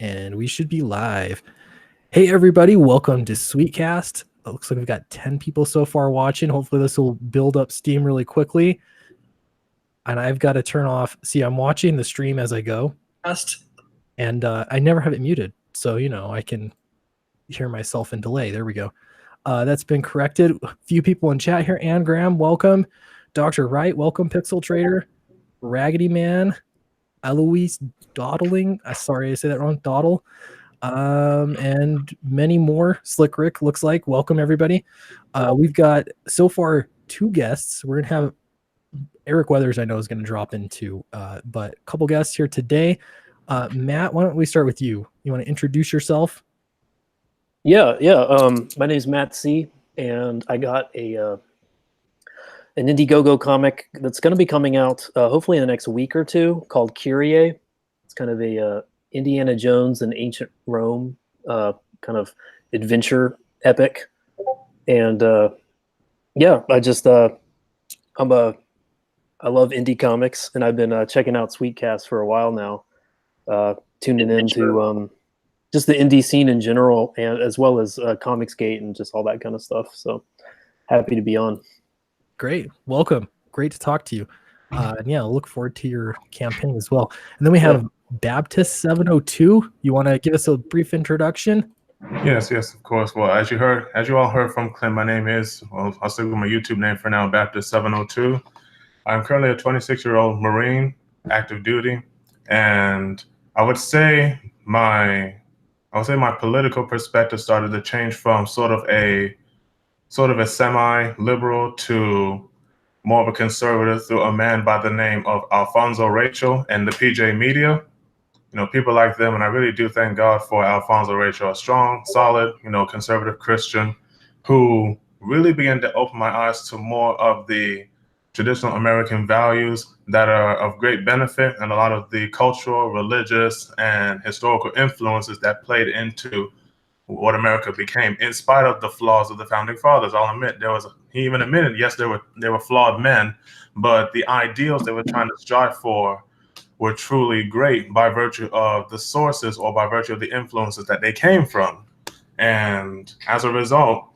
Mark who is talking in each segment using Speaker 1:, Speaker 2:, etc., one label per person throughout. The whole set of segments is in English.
Speaker 1: and we should be live. Hey everybody, welcome to Sweetcast. It looks like we've got 10 people so far watching. Hopefully this will build up steam really quickly. And I've got to turn off. See, I'm watching the stream as I go. And I never have it muted. So, I can hear myself in delay. There we go. That's been corrected. A few people in chat here. Ann Graham, welcome. Dr. Wright, welcome. Pixel Trader, Raggedy Man, Eloise Dawdling. Sorry, I say that wrong. Dawdle. And many more. Slick Rick looks like. Welcome, everybody. We've got so far 2 guests. We're going to have Eric Weathers, I know, is going to drop into, but a couple guests here today. Matt, why don't we start with you? You want to introduce yourself?
Speaker 2: Yeah. My name is Matt C, and I got an Indiegogo comic that's going to be coming out hopefully in the next week or 2 called Kyrie. It's kind of a Indiana Jones and ancient Rome kind of adventure epic. And I love indie comics, and I've been checking out Sweetcast for a while now, tuning into just the indie scene in general, and as well as Comicsgate and just all that kind of stuff. So happy to be on.
Speaker 1: Great. Welcome. Great to talk to you. And yeah, look forward to your campaign as well. And then we have Baptist 702. You want to give us a brief introduction?
Speaker 3: Yes, of course. Well, as you all heard from Clint, my name is, I'll stick with my YouTube name for now, Baptist 702. I'm currently a 26-year-old Marine, active duty, and I would say my political perspective started to change from sort of a semi-liberal to more of a conservative through a man by the name of Alfonso Rachel and the PJ Media. People like them, and I really do thank God for Alfonso Rachel, a strong, solid, conservative Christian who really began to open my eyes to more of the traditional American values that are of great benefit, and a lot of the cultural, religious, and historical influences that played into what America became, in spite of the flaws of the founding fathers. I'll admit he even admitted, yes, they were flawed men, but the ideals they were trying to strive for were truly great by virtue of the sources or by virtue of the influences that they came from. And as a result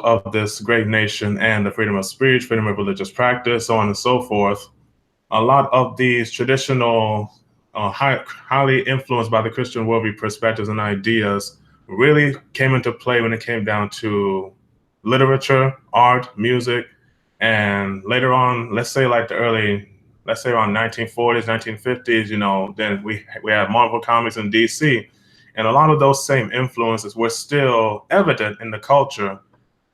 Speaker 3: of this great nation and the freedom of speech, freedom of religious practice, so on and so forth, a lot of these traditional, highly influenced by the Christian worldview perspectives and ideas really came into play when it came down to literature, art, music, and later on, let's say around 1940s, 1950s, then we have Marvel Comics in DC. And a lot of those same influences were still evident in the culture,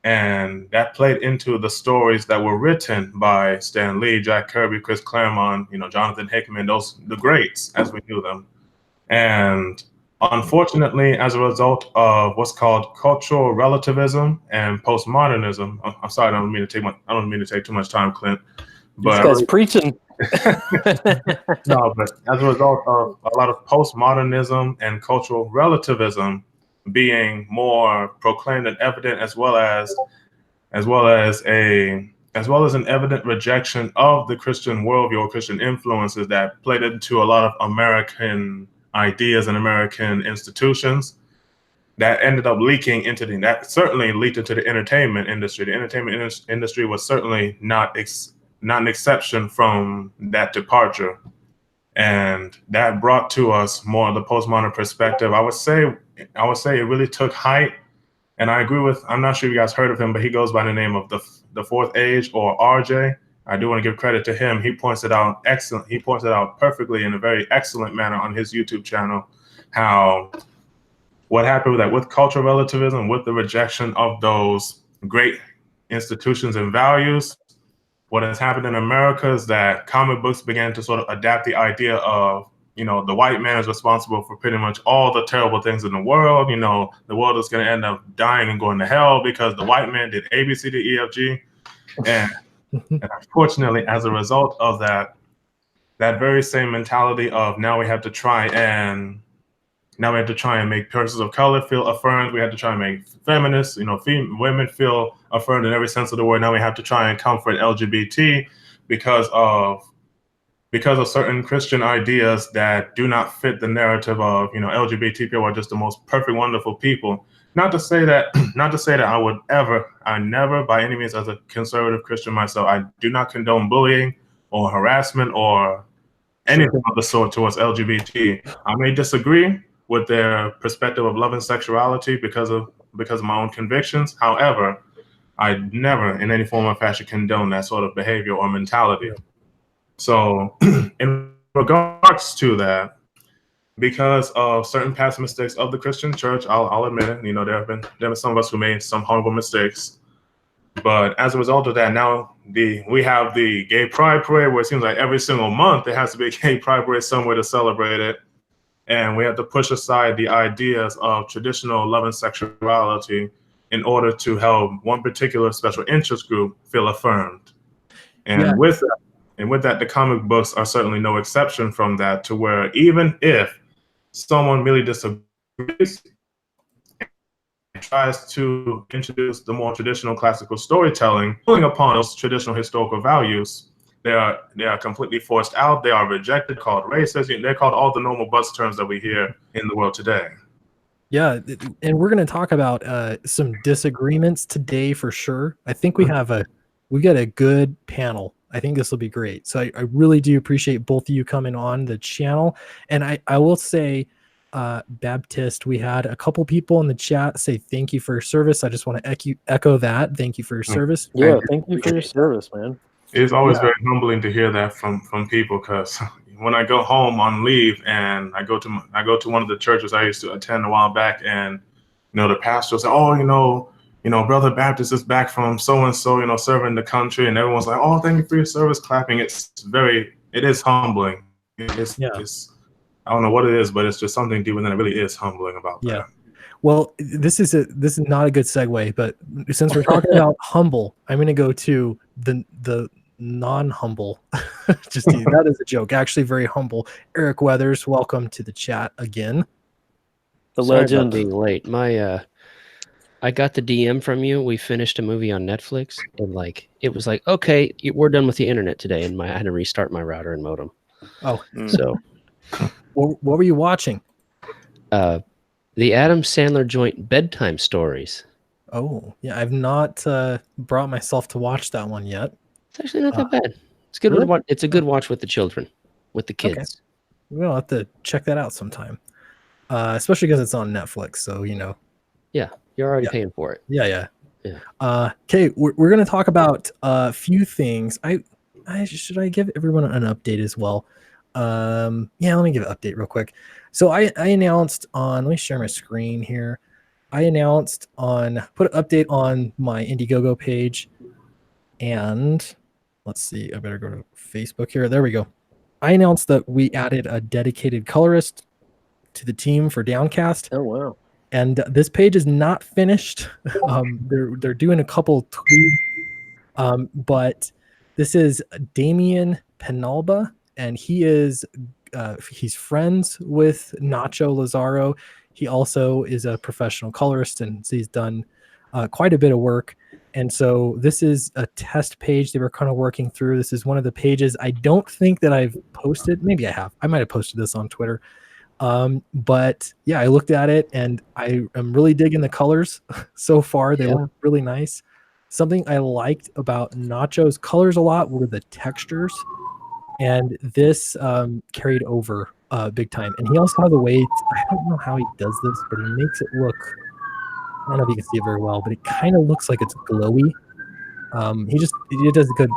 Speaker 3: and that played into the stories that were written by Stan Lee, Jack Kirby, Chris Claremont, Jonathan Hickman, the greats as we knew them. And unfortunately, as a result of what's called cultural relativism and postmodernism, I'm sorry, I don't mean to take too much time, Clint.
Speaker 2: But this guy's preaching.
Speaker 3: No, but as a result of a lot of postmodernism and cultural relativism being more proclaimed and evident, as well as an evident rejection of the Christian worldview or Christian influences that played into a lot of American ideas and American institutions, that ended up that certainly leaked into the entertainment industry. The entertainment industry was certainly not an exception from that departure. And that brought to us more of the postmodern perspective. I would say it really took height. And I agree with, I'm not sure if you guys heard of him, but he goes by the name of the Fourth Age, or RJ. I do want to give credit to him. He points it out perfectly in a very excellent manner on his YouTube channel, how what happened with cultural relativism, with the rejection of those great institutions and values. What has happened in America is that comic books began to sort of adapt the idea of, the white man is responsible for pretty much all the terrible things in the world. The world is going to end up dying and going to hell because the white man did A, B, C, D, E, F, G. And unfortunately, as a result of that very same mentality of now we have to try and make persons of color feel affirmed. We have to try and make feminists, women feel affirmed in every sense of the word. Now we have to try and comfort LGBT because of because of certain Christian ideas that do not fit the narrative of, LGBT people are just the most perfect, wonderful people. Not to say that, I never, by any means, as a conservative Christian myself, I do not condone bullying or harassment or anything of the sort towards LGBT. I may disagree with their perspective of love and sexuality because of my own convictions. However, I never, in any form or fashion, condone that sort of behavior or mentality. So, in regards to that, because of certain past mistakes of the Christian church, I'll admit it. There have been some of us who made some horrible mistakes. But as a result of that, now we have the Gay Pride Parade, where it seems like every single month there has to be a Gay Pride Parade somewhere to celebrate it. And we have to push aside the ideas of traditional love and sexuality in order to help one particular special interest group feel affirmed. And with that, the comic books are certainly no exception from that, to where even if someone really disagrees and tries to introduce the more traditional classical storytelling, pulling upon those traditional historical values, they are completely forced out. They are rejected, called racist. They're called all the normal buzz terms that we hear in the world today.
Speaker 1: Yeah, and we're going to talk about some disagreements today for sure. I think we got a good panel. I think this will be great. So I really do appreciate both of you coming on the channel. And I will say, Baptist, we had a couple people in the chat say thank you for your service. I just want to echo that. Thank you for your service.
Speaker 2: Yeah, thank you for your service, man.
Speaker 3: It's always very humbling to hear that from people, because when I go home on leave and I go to one of the churches I used to attend a while back, and the pastor will say, "Oh, Brother Baptist is back from so and so, serving the country," and everyone's like, "Oh, thank you for your service," clapping. It is humbling. It's I don't know what it is, but it's just something deeper than it really is humbling about that.
Speaker 1: Well, this is not a good segue, but since we're talking about humble, I'm going to go to the non-humble. That is a joke. Actually, very humble. Eric Weathers, welcome to the chat again.
Speaker 2: The
Speaker 4: Sorry
Speaker 2: legend.
Speaker 4: about being late. I got the DM from you. We finished a movie on Netflix, and it was like, okay, we're done with the internet today, and I had to restart my router and modem.
Speaker 1: Oh,
Speaker 4: so
Speaker 1: what were you watching?
Speaker 4: The Adam Sandler joint Bedtime Stories.
Speaker 1: Oh, yeah, I've not brought myself to watch that one yet.
Speaker 4: It's actually not that bad. It's good.
Speaker 1: Really?
Speaker 4: It's a good watch with the children, with the kids.
Speaker 1: Okay. We'll have to check that out sometime, especially because it's on Netflix. So
Speaker 4: Yeah, you're already paying for it.
Speaker 1: Yeah. Okay, we're gonna talk about a few things. Should I give everyone an update as well? Let me give an update real quick. So I announced on, let me share my screen here. I announced put an update on my Indiegogo page, and let's see, I better go to Facebook here. There we go. I announced that we added a dedicated colorist to the team for Downcast.
Speaker 2: Oh, wow.
Speaker 1: And this page is not finished. They're doing a couple tweaks, but this is Damian Penalba, and he's friends with Nacho Lazaro. He also is a professional colorist, and so he's done quite a bit of work. And so this is a test page they were kind of working through. This is one of the pages I don't think that I've posted. Maybe I have. I might have posted this on Twitter. But yeah, I looked at it and I am really digging the colors so far. They look really nice. Something I liked about Nacho's colors a lot were the textures, and this carried over big time. And he also has a way, I don't know how he does this, but he makes it look, I don't know if you can see it very well, but it kind of looks like it's glowy. He does a good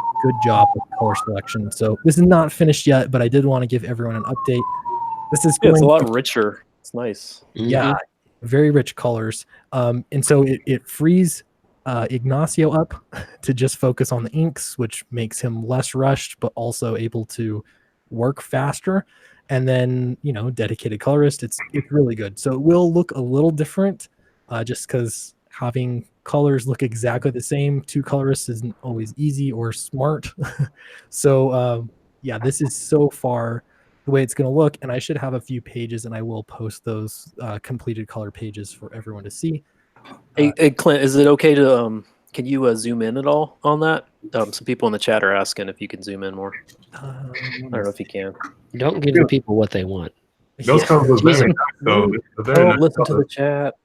Speaker 1: job with color selection. So this is not finished yet, but I did want to give everyone an update. This is
Speaker 2: it's a lot richer. It's nice.
Speaker 1: Yeah, very rich colors. And so it frees Ignacio up to just focus on the inks, which makes him less rushed, but also able to work faster. And then, dedicated colorist, it's really good. So it will look a little different, just because having colors look exactly the same, two colorists isn't always easy or smart. So this is so far the way it's going to look, and I should have a few pages, and I will post those completed color pages for everyone to see.
Speaker 2: Hey, Clint, is it okay to Can you zoom in at all on that? Some people in the chat are asking if you can zoom in more. I don't know if you can.
Speaker 4: Don't give the people what they want.
Speaker 3: Those colors are very nice, though. It's a very
Speaker 2: Don't
Speaker 3: nice
Speaker 2: listen to
Speaker 3: color.
Speaker 2: the chat.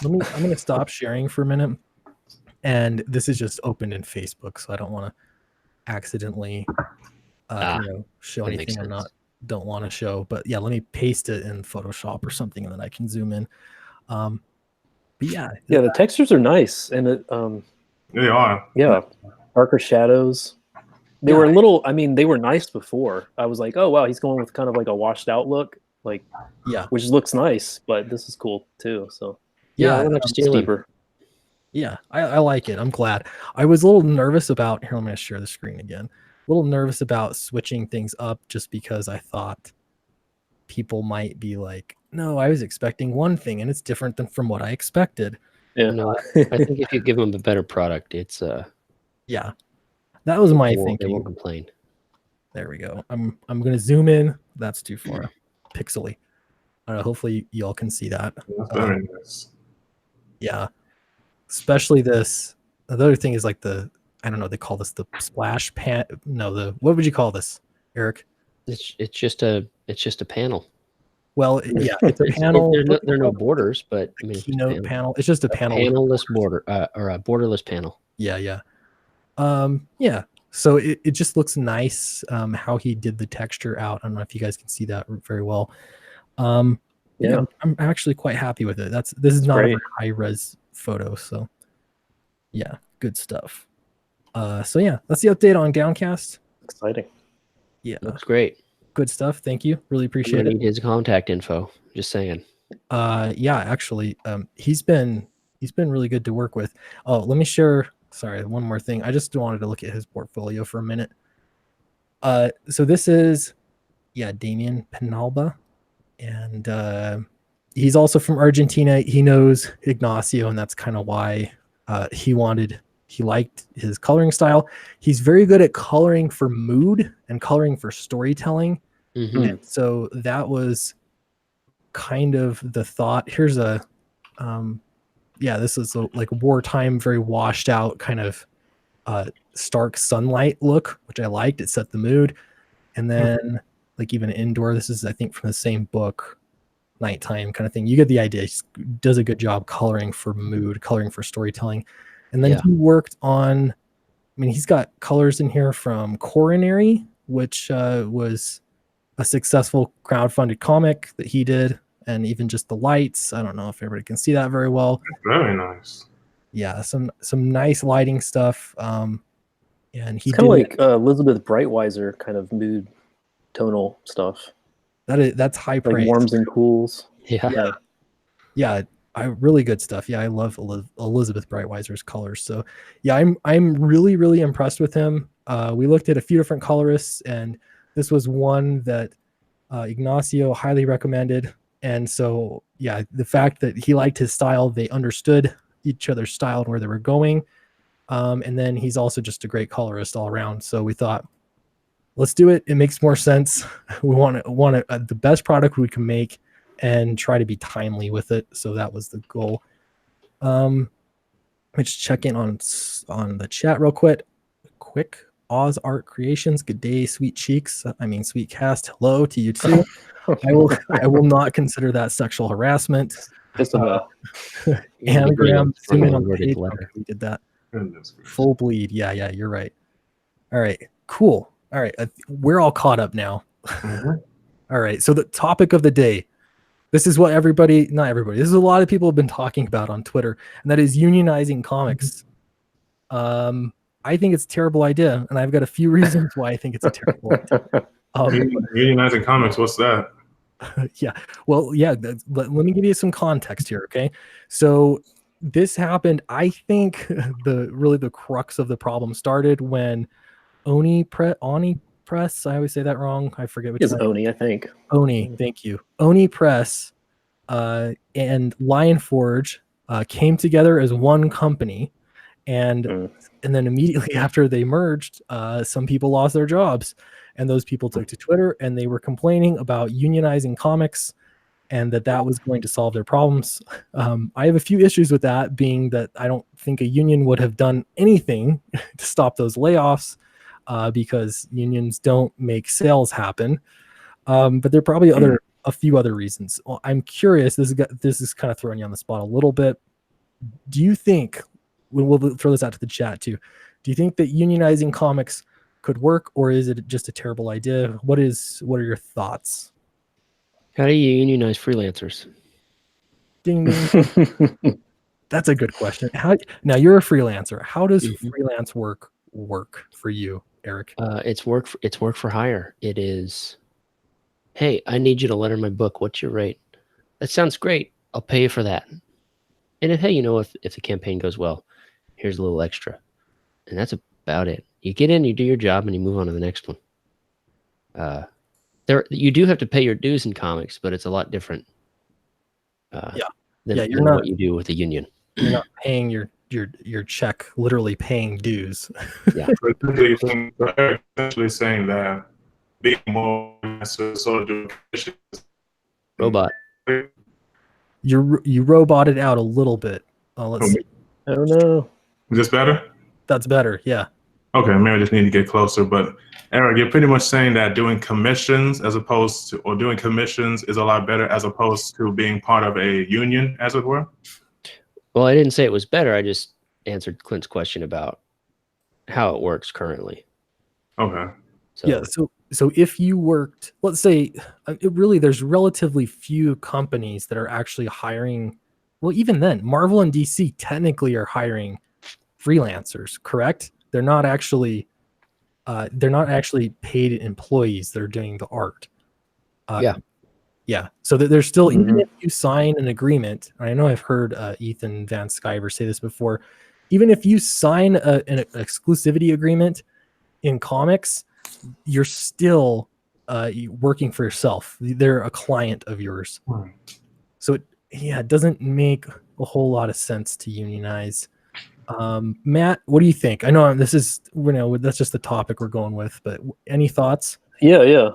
Speaker 1: I'm gonna stop sharing for a minute. And this is just opened in Facebook, so I don't want to accidentally show
Speaker 4: that makes
Speaker 1: anything
Speaker 4: sense.
Speaker 1: don't want to show. But yeah, let me paste it in Photoshop or something, and then I can zoom in. But yeah,
Speaker 2: The textures are nice, and it
Speaker 3: They are.
Speaker 2: darker shadows. They
Speaker 1: Yeah.
Speaker 2: were a little. I mean, they were nice before. I was like, oh wow, he's going with kind of like a washed out look, like which looks nice. But this is cool too. So
Speaker 1: yeah,
Speaker 4: we're not stealing.
Speaker 2: deeper.
Speaker 1: Yeah, I like it. I'm glad. I was a little nervous about here. I'm going to share the screen again. A little nervous about switching things up just because I thought people might be like, no, I was expecting one thing and it's different than from what I expected.
Speaker 2: Yeah.
Speaker 4: No, I think if you give them a better product, it's
Speaker 1: yeah, that was my
Speaker 4: they
Speaker 1: thinking.
Speaker 4: won't complain.
Speaker 1: There we go. I'm going to zoom in. That's too far. Pixely. I don't know. Hopefully y'all can see that.
Speaker 3: That's very nice.
Speaker 1: Yeah. Especially this. The other thing is like I don't know, they call this the splash pan. No, what would you call this, Eric?
Speaker 4: It's just a panel.
Speaker 1: Well, yeah, it's a panel.
Speaker 4: There are no borders, but I mean,
Speaker 1: keynote panel. It's just a panel.
Speaker 4: Panelless border or a borderless panel.
Speaker 1: Yeah. Yeah. So it just looks nice. How he did the texture out. I don't know if you guys can see that very well. Yeah, I'm actually quite happy with it. This is not a high res photo, so yeah, good stuff. So yeah, that's the update on Downcast.
Speaker 2: Exciting.
Speaker 1: Yeah,
Speaker 4: looks great.
Speaker 1: Good stuff. Thank you. Really appreciate it.
Speaker 4: Need his contact info. Just saying.
Speaker 1: Yeah, actually, he's been really good to work with. Oh, let me share. Sorry, one more thing. I just wanted to look at his portfolio for a minute. So this is, Damien Penalba, and he's also from Argentina. He knows Ignacio, and that's kind of why he liked his coloring style. He's very good at coloring for mood and coloring for storytelling.
Speaker 4: Mm-hmm.
Speaker 1: And so that was kind of the thought. Here's this is like wartime, very washed out kind of stark sunlight look, which I liked. It set the mood. And then like even indoor, this is I think from the same book, nighttime kind of thing. You get the idea. He does a good job coloring for mood, coloring for storytelling. And then he worked on, he's got colors in here from Coronary, which was a successful crowdfunded comic that he did. And even just the lights. I don't know if everybody can see that very well.
Speaker 3: Very nice.
Speaker 1: Yeah, some nice lighting stuff. And he
Speaker 2: kind of like Elizabeth Breitweiser kind of mood tonal stuff.
Speaker 1: That's high praise.
Speaker 2: Like warms and cools.
Speaker 1: Yeah. Really good stuff. Yeah, I love Elizabeth Breitweiser's colors. So yeah, I'm really, really impressed with him. We looked at a few different colorists, and this was one that Ignacio highly recommended. And so, yeah, the fact that he liked his style, they understood each other's style and where they were going. And then he's also just a great colorist all around. So we thought, let's do it. It makes more sense. We want the best product we can make and try to be timely with it. So that was the goal. Let's check in on the chat real quick. Oz Art Creations. Good day, sweet cheeks. Sweet cast. Hello to you too. I will not consider that sexual harassment. Anagram. Zoom in on the page. Okay, we did that. Full bleed. Yeah, you're right. All right, cool. All right, we're all caught up now. All right, so the topic of the day. This is what not everybody. This is a lot of people have been talking about on Twitter, and that is unionizing comics. I think it's a terrible idea, and I've got a few reasons why I think it's a terrible idea.
Speaker 3: Unionizing comics, what's that?
Speaker 1: Let me give you some context here, okay? So this happened, I think the crux of the problem started when Oni Press, I always say that wrong. I forget which one.
Speaker 2: It's Oni, I think.
Speaker 1: Oni, thank you. Oni Press and Lion Forge came together as one company, and then immediately after they merged, some people lost their jobs, and those people took to Twitter and they were complaining about unionizing comics. and that was going to solve their problems. I have a few issues with that, being that I don't think a union would have done anything to stop those layoffs, because unions don't make sales happen. But there are probably a few other reasons. Well, I'm curious. This is kind of throwing you on the spot a little bit. Do you think, we'll throw this out to the chat too, do you think that unionizing comics could work, or is it just a terrible idea? What are your thoughts?
Speaker 4: How do you unionize freelancers?
Speaker 1: Ding ding. That's a good question. Now you're a freelancer. How does freelance work for you, Eric?
Speaker 4: It's work for hire. It is, hey, I need you to letter my book. What's your rate? That sounds great. I'll pay you for that. And if the campaign goes well, here's a little extra. And that's about it. You get in, you do your job, and you move on to the next one. You do have to pay your dues in comics, but it's a lot different than what you do with a union.
Speaker 1: You're not paying your check, literally paying dues.
Speaker 4: Yeah.
Speaker 3: Essentially saying that being more sort of doing
Speaker 4: Robot.
Speaker 1: You roboted out a little bit. Let's see.
Speaker 2: I don't know.
Speaker 3: Is this better?
Speaker 1: That's better. Yeah.
Speaker 3: Okay, maybe I just need to get closer. But Eric, you're pretty much saying that doing commissions is a lot better as opposed to being part of a union, as it were?
Speaker 4: Well, I didn't say it was better. I just answered Clint's question about how it works currently.
Speaker 3: Okay.
Speaker 1: So if you worked, let's say, there's relatively few companies that are actually hiring. Well, even then, Marvel and DC technically are hiring freelancers, correct? They're not actually paid employees that are doing the art. Yeah. So there's still, even if you sign an agreement, I know I've heard Ethan Van Sciver say this before, even if you sign an exclusivity agreement in comics, you're still working for yourself. They're a client of yours. So it doesn't make a whole lot of sense to unionize. Matt, what do you think? I know that's just the topic we're going with, but any thoughts?
Speaker 2: Yeah.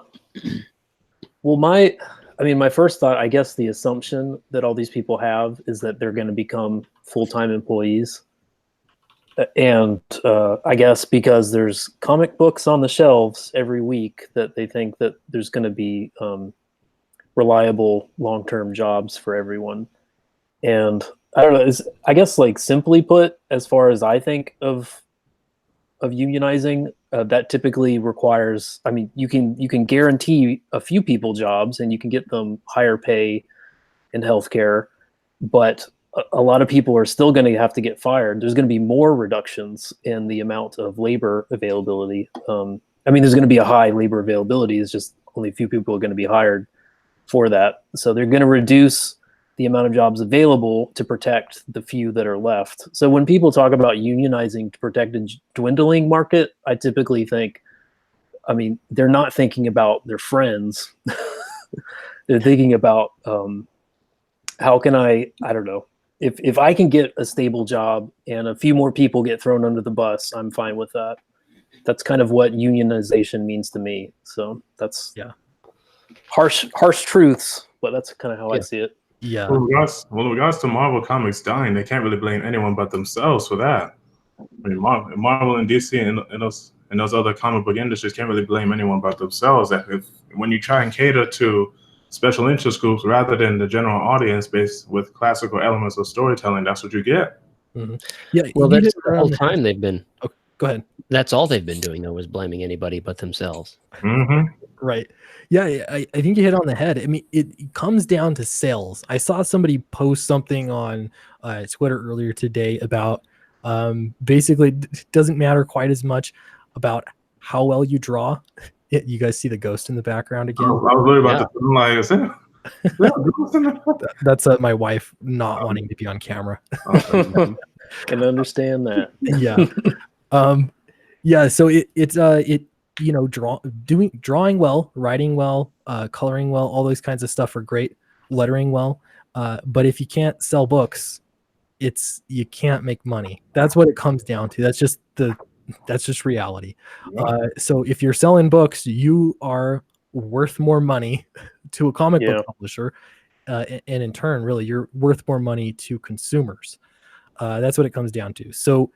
Speaker 2: Well, my first thought, I guess the assumption that all these people have is that they're going to become full-time employees. And I guess because there's comic books on the shelves every week, that they think that there's going to be reliable long-term jobs for everyone. And I don't know, I guess, like, simply put, as far as I think of unionizing, that typically requires, you can guarantee a few people jobs and you can get them higher pay and healthcare, but a lot of people are still going to have to get fired. There's going to be more reductions in the amount of labor availability. There's going to be a high labor availability. It's just only a few people are going to be hired for that. So they're going to reduce the amount of jobs available to protect the few that are left. So when people talk about unionizing to protect a dwindling market, I typically think, they're not thinking about their friends. They're thinking about how can I don't know, if I can get a stable job and a few more people get thrown under the bus, I'm fine with that. That's kind of what unionization means to me. So that's harsh truths, but that's kind of how I see it.
Speaker 1: Yeah.
Speaker 3: Well, in regards to Marvel Comics dying, they can't really blame anyone but themselves for that. Marvel and DC and those other comic book industries can't really blame anyone but themselves. When you try and cater to special interest groups rather than the general audience based with classical elements of storytelling, that's what you get.
Speaker 1: Mm-hmm. Yeah.
Speaker 4: Well, that's the whole time they've been.
Speaker 1: Oh, go ahead.
Speaker 4: That's all they've been doing, though, is blaming anybody but themselves.
Speaker 3: Mm-hmm.
Speaker 1: Right. Yeah, I think you hit on the head. It comes down to sales. I saw somebody post something on Twitter earlier today about basically it doesn't matter quite as much about how well you draw. You guys see the ghost in the background again?
Speaker 3: Oh, I was really about to
Speaker 1: That's my wife not wanting to be on camera.
Speaker 2: Can understand that.
Speaker 1: Yeah. So it's drawing well, writing well, coloring well, all those kinds of stuff are great, lettering well. But if you can't sell books, you can't make money. That's what it comes down to. That's just reality. So if you're selling books, you are worth more money to a comic book publisher. and in turn, really, you're worth more money to consumers. That's what it comes down to. So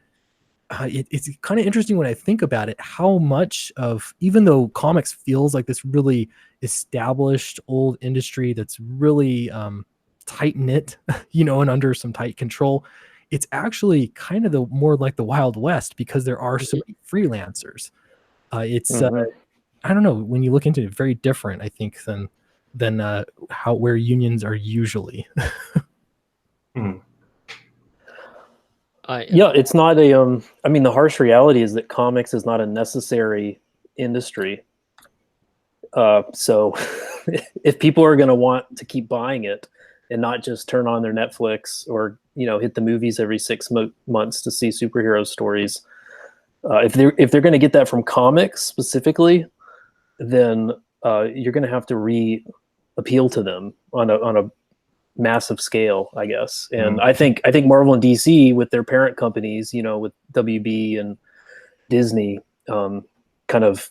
Speaker 1: it's kind of interesting when I think about it, how much of, even though comics feels like this really established old industry that's really tight knit, and under some tight control, it's actually kind of the more like the Wild West, because there are so many freelancers. It's I don't know, when you look into it, very different, I think, than where unions are usually.
Speaker 2: Yeah, it's not a I mean, the harsh reality is that comics is not a necessary industry. So if people are going to want to keep buying it and not just turn on their Netflix or hit the movies every 6 months to see superhero stories, if they're going to get that from comics specifically, then you're going to have to appeal to them on a massive scale, I guess. And I think Marvel and DC, with their parent companies, with WB and Disney, kind of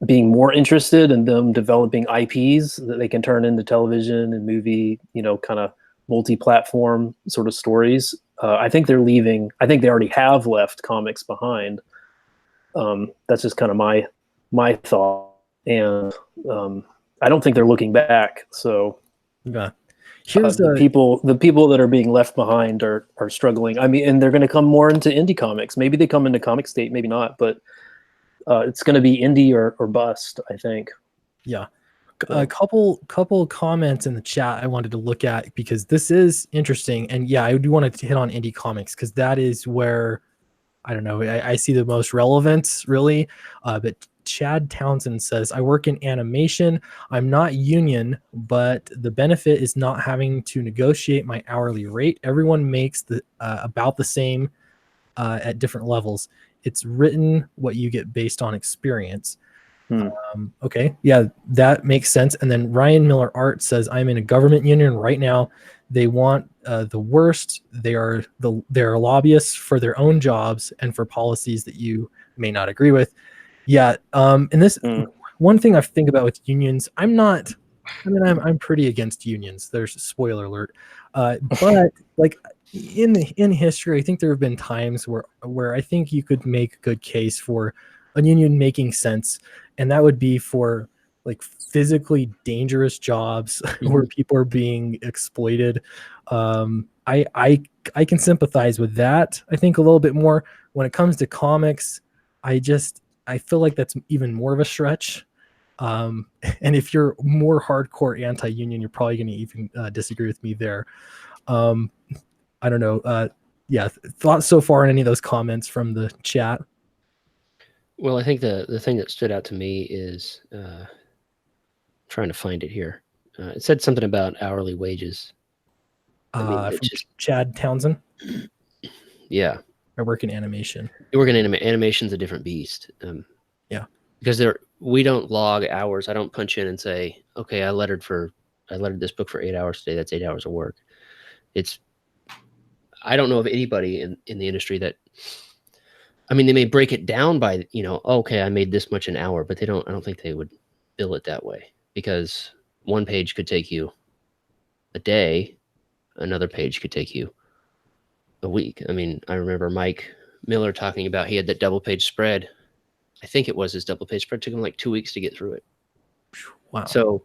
Speaker 2: being more interested in them developing IPs that they can turn into television and movie, kind of multi-platform sort of stories. I think they're leaving. I think they already have left comics behind. That's just kind of my thought, and I don't think they're looking back. So
Speaker 1: here's
Speaker 2: the people that are being left behind are struggling. I mean, and they're going to come more into indie comics. Maybe they come into Comic State, maybe not, but it's going to be indie or bust, I think.
Speaker 1: Yeah. A couple comments in the chat I wanted to look at, because this is interesting. And yeah, I do want to hit on indie comics, because that is where, I don't know, I see the most relevance, really. But Chad Townsend says, I work in animation. I'm not union, but the benefit is not having to negotiate my hourly rate. Everyone makes about the same at different levels. It's written what you get based on experience. Okay, yeah, that makes sense. And then Ryan Miller Art says, I'm in a government union right now. They want the worst. They're lobbyists for their own jobs and for policies that you may not agree with. Yeah, and this one thing I think about with unions, I'm pretty against unions. There's a spoiler alert, but like in history, I think there have been times where I think you could make a good case for a union making sense, and that would be for like physically dangerous jobs where people are being exploited. I can sympathize with that, I think, a little bit more. When it comes to comics, I feel like that's even more of a stretch. And if you're more hardcore anti-union, you're probably going to even disagree with me there. I don't know. Yeah, thoughts so far on any of those comments from the chat?
Speaker 4: Well, I think the thing that stood out to me is trying to find it here. It said something about hourly wages.
Speaker 1: From Chad Townsend.
Speaker 4: Yeah,
Speaker 1: I work in animation.
Speaker 4: You work in animation's a different beast.
Speaker 1: Yeah,
Speaker 4: because we don't log hours. I don't punch in and say, okay, I lettered this book for 8 hours today. That's 8 hours of work. I don't know of anybody in the industry that, I mean, they may break it down by, okay, I made this much an hour, but I don't think they would bill it that way, because one page could take you a day. Another page could take you a week. I mean, I remember Mike Miller talking about, he had that double page spread. I think it was his double page spread. It took him like 2 weeks to get through it.
Speaker 1: Wow.
Speaker 4: So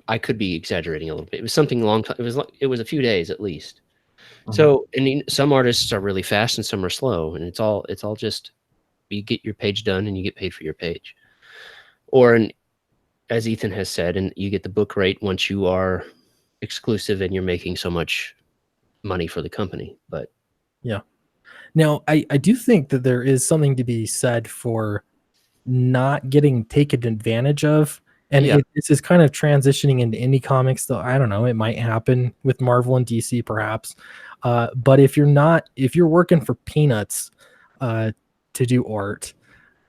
Speaker 4: I could be exaggerating a little bit. It was something long time. It was a few days at least. So, and some artists are really fast and some are slow, and it's all just, you get your page done and you get paid for your page. Or, as Ethan has said, and you get the book rate once you are exclusive and you're making so much money for the company. But
Speaker 1: yeah. Now, I do think that there is something to be said for not getting taken advantage of. And this is kind of transitioning into indie comics, though. I don't know. It might happen with Marvel and DC, perhaps. But if you're working for peanuts to do art,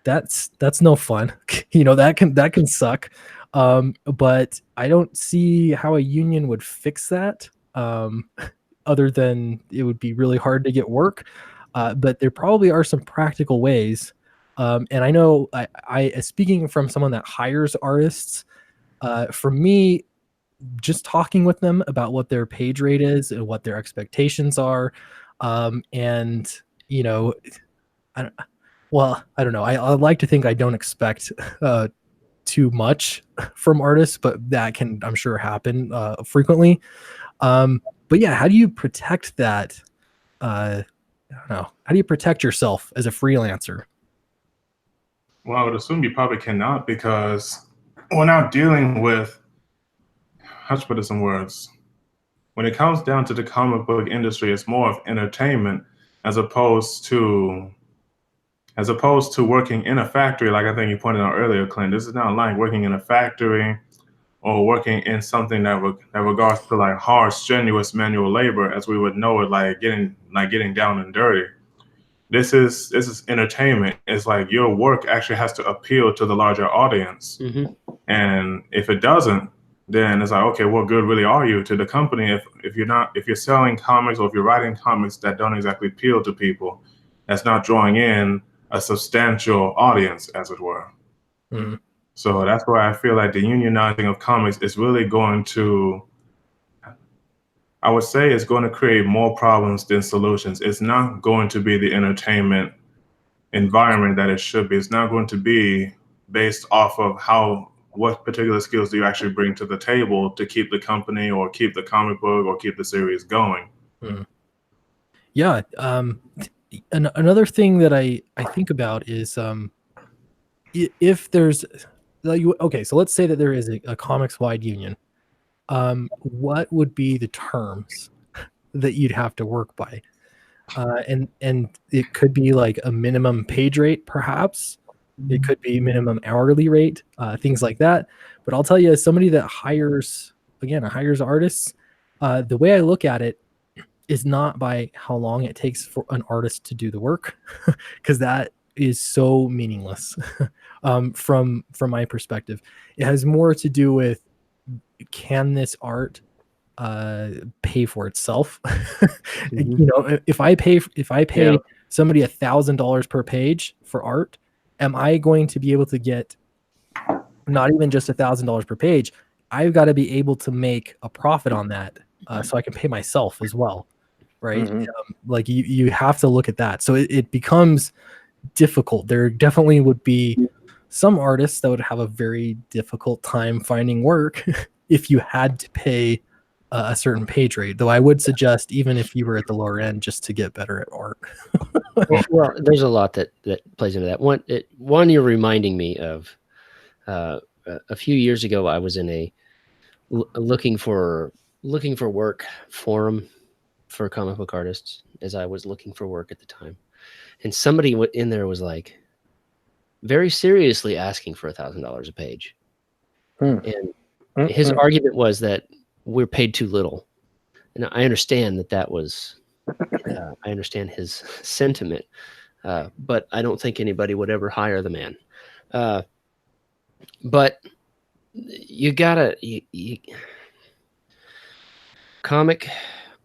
Speaker 1: that's no fun. That can suck. But I don't see how a union would fix that. Other than it would be really hard to get work. But there probably are some practical ways. And I know I speaking from someone that hires artists, for me, just talking with them about what their page rate is and what their expectations are. And, you know, I don't know. I like to think I don't expect too much from artists, but that can, I'm sure, happen frequently. But yeah, how do you protect that? I don't know. How do you protect yourself as a freelancer?
Speaker 3: Well, I would assume you probably cannot, because we're not dealing with, how to put this in words, when it comes down to the comic book industry, it's more of entertainment as opposed to working in a factory. Like I think you pointed out earlier, Clint, this is not like working in a factory or working in something that regards to like hard, strenuous manual labor, as we would know it, like getting down and dirty. This is entertainment. It's like your work actually has to appeal to the larger audience.
Speaker 4: Mm-hmm.
Speaker 3: And if it doesn't, then it's like, okay, what good really are you to the company if you're selling comics, or if you're writing comics that don't exactly appeal to people, that's not drawing in a substantial audience, as it were.
Speaker 1: Mm-hmm.
Speaker 3: So that's why I feel like the unionizing of comics is really going to, I would say, it's going to create more problems than solutions. It's not going to be the entertainment environment that it should be. It's not going to be based off of what particular skills do you actually bring to the table to keep the company or keep the comic book or keep the series going.
Speaker 1: Mm. Yeah. Another thing that I think about is if there's like, okay, so let's say that there is a comics wide union. What would be the terms that you'd have to work by? And it could be like a minimum page rate, perhaps. It could be minimum hourly rate, things like that. But I'll tell you, as somebody that hires artists, the way I look at it is not by how long it takes for an artist to do the work, because that is so meaningless from my perspective. It has more to do with, can this art pay for itself?
Speaker 4: Mm-hmm.
Speaker 1: You know, if I pay somebody $1,000 per page for art, am I going to be able to get not even just $1,000 per page? I've got to be able to make a profit on that, so I can pay myself as well, right?
Speaker 2: Mhm.
Speaker 1: Like you have to look at that. So it becomes difficult. There definitely would be some artists that would have a very difficult time finding work if you had to pay a certain page rate. Though I would suggest, even if you were at the lower end, just to get better at art.
Speaker 4: Well, there's a lot that plays into that. One, you're reminding me of a few years ago. I was in a looking for work forum for comic book artists, as I was looking for work at the time, and somebody in there was like very seriously asking for $1,000 a page, and his argument was that we're paid too little. And I understand that was. I understand his sentiment, but I don't think anybody would ever hire the man. But you gotta comic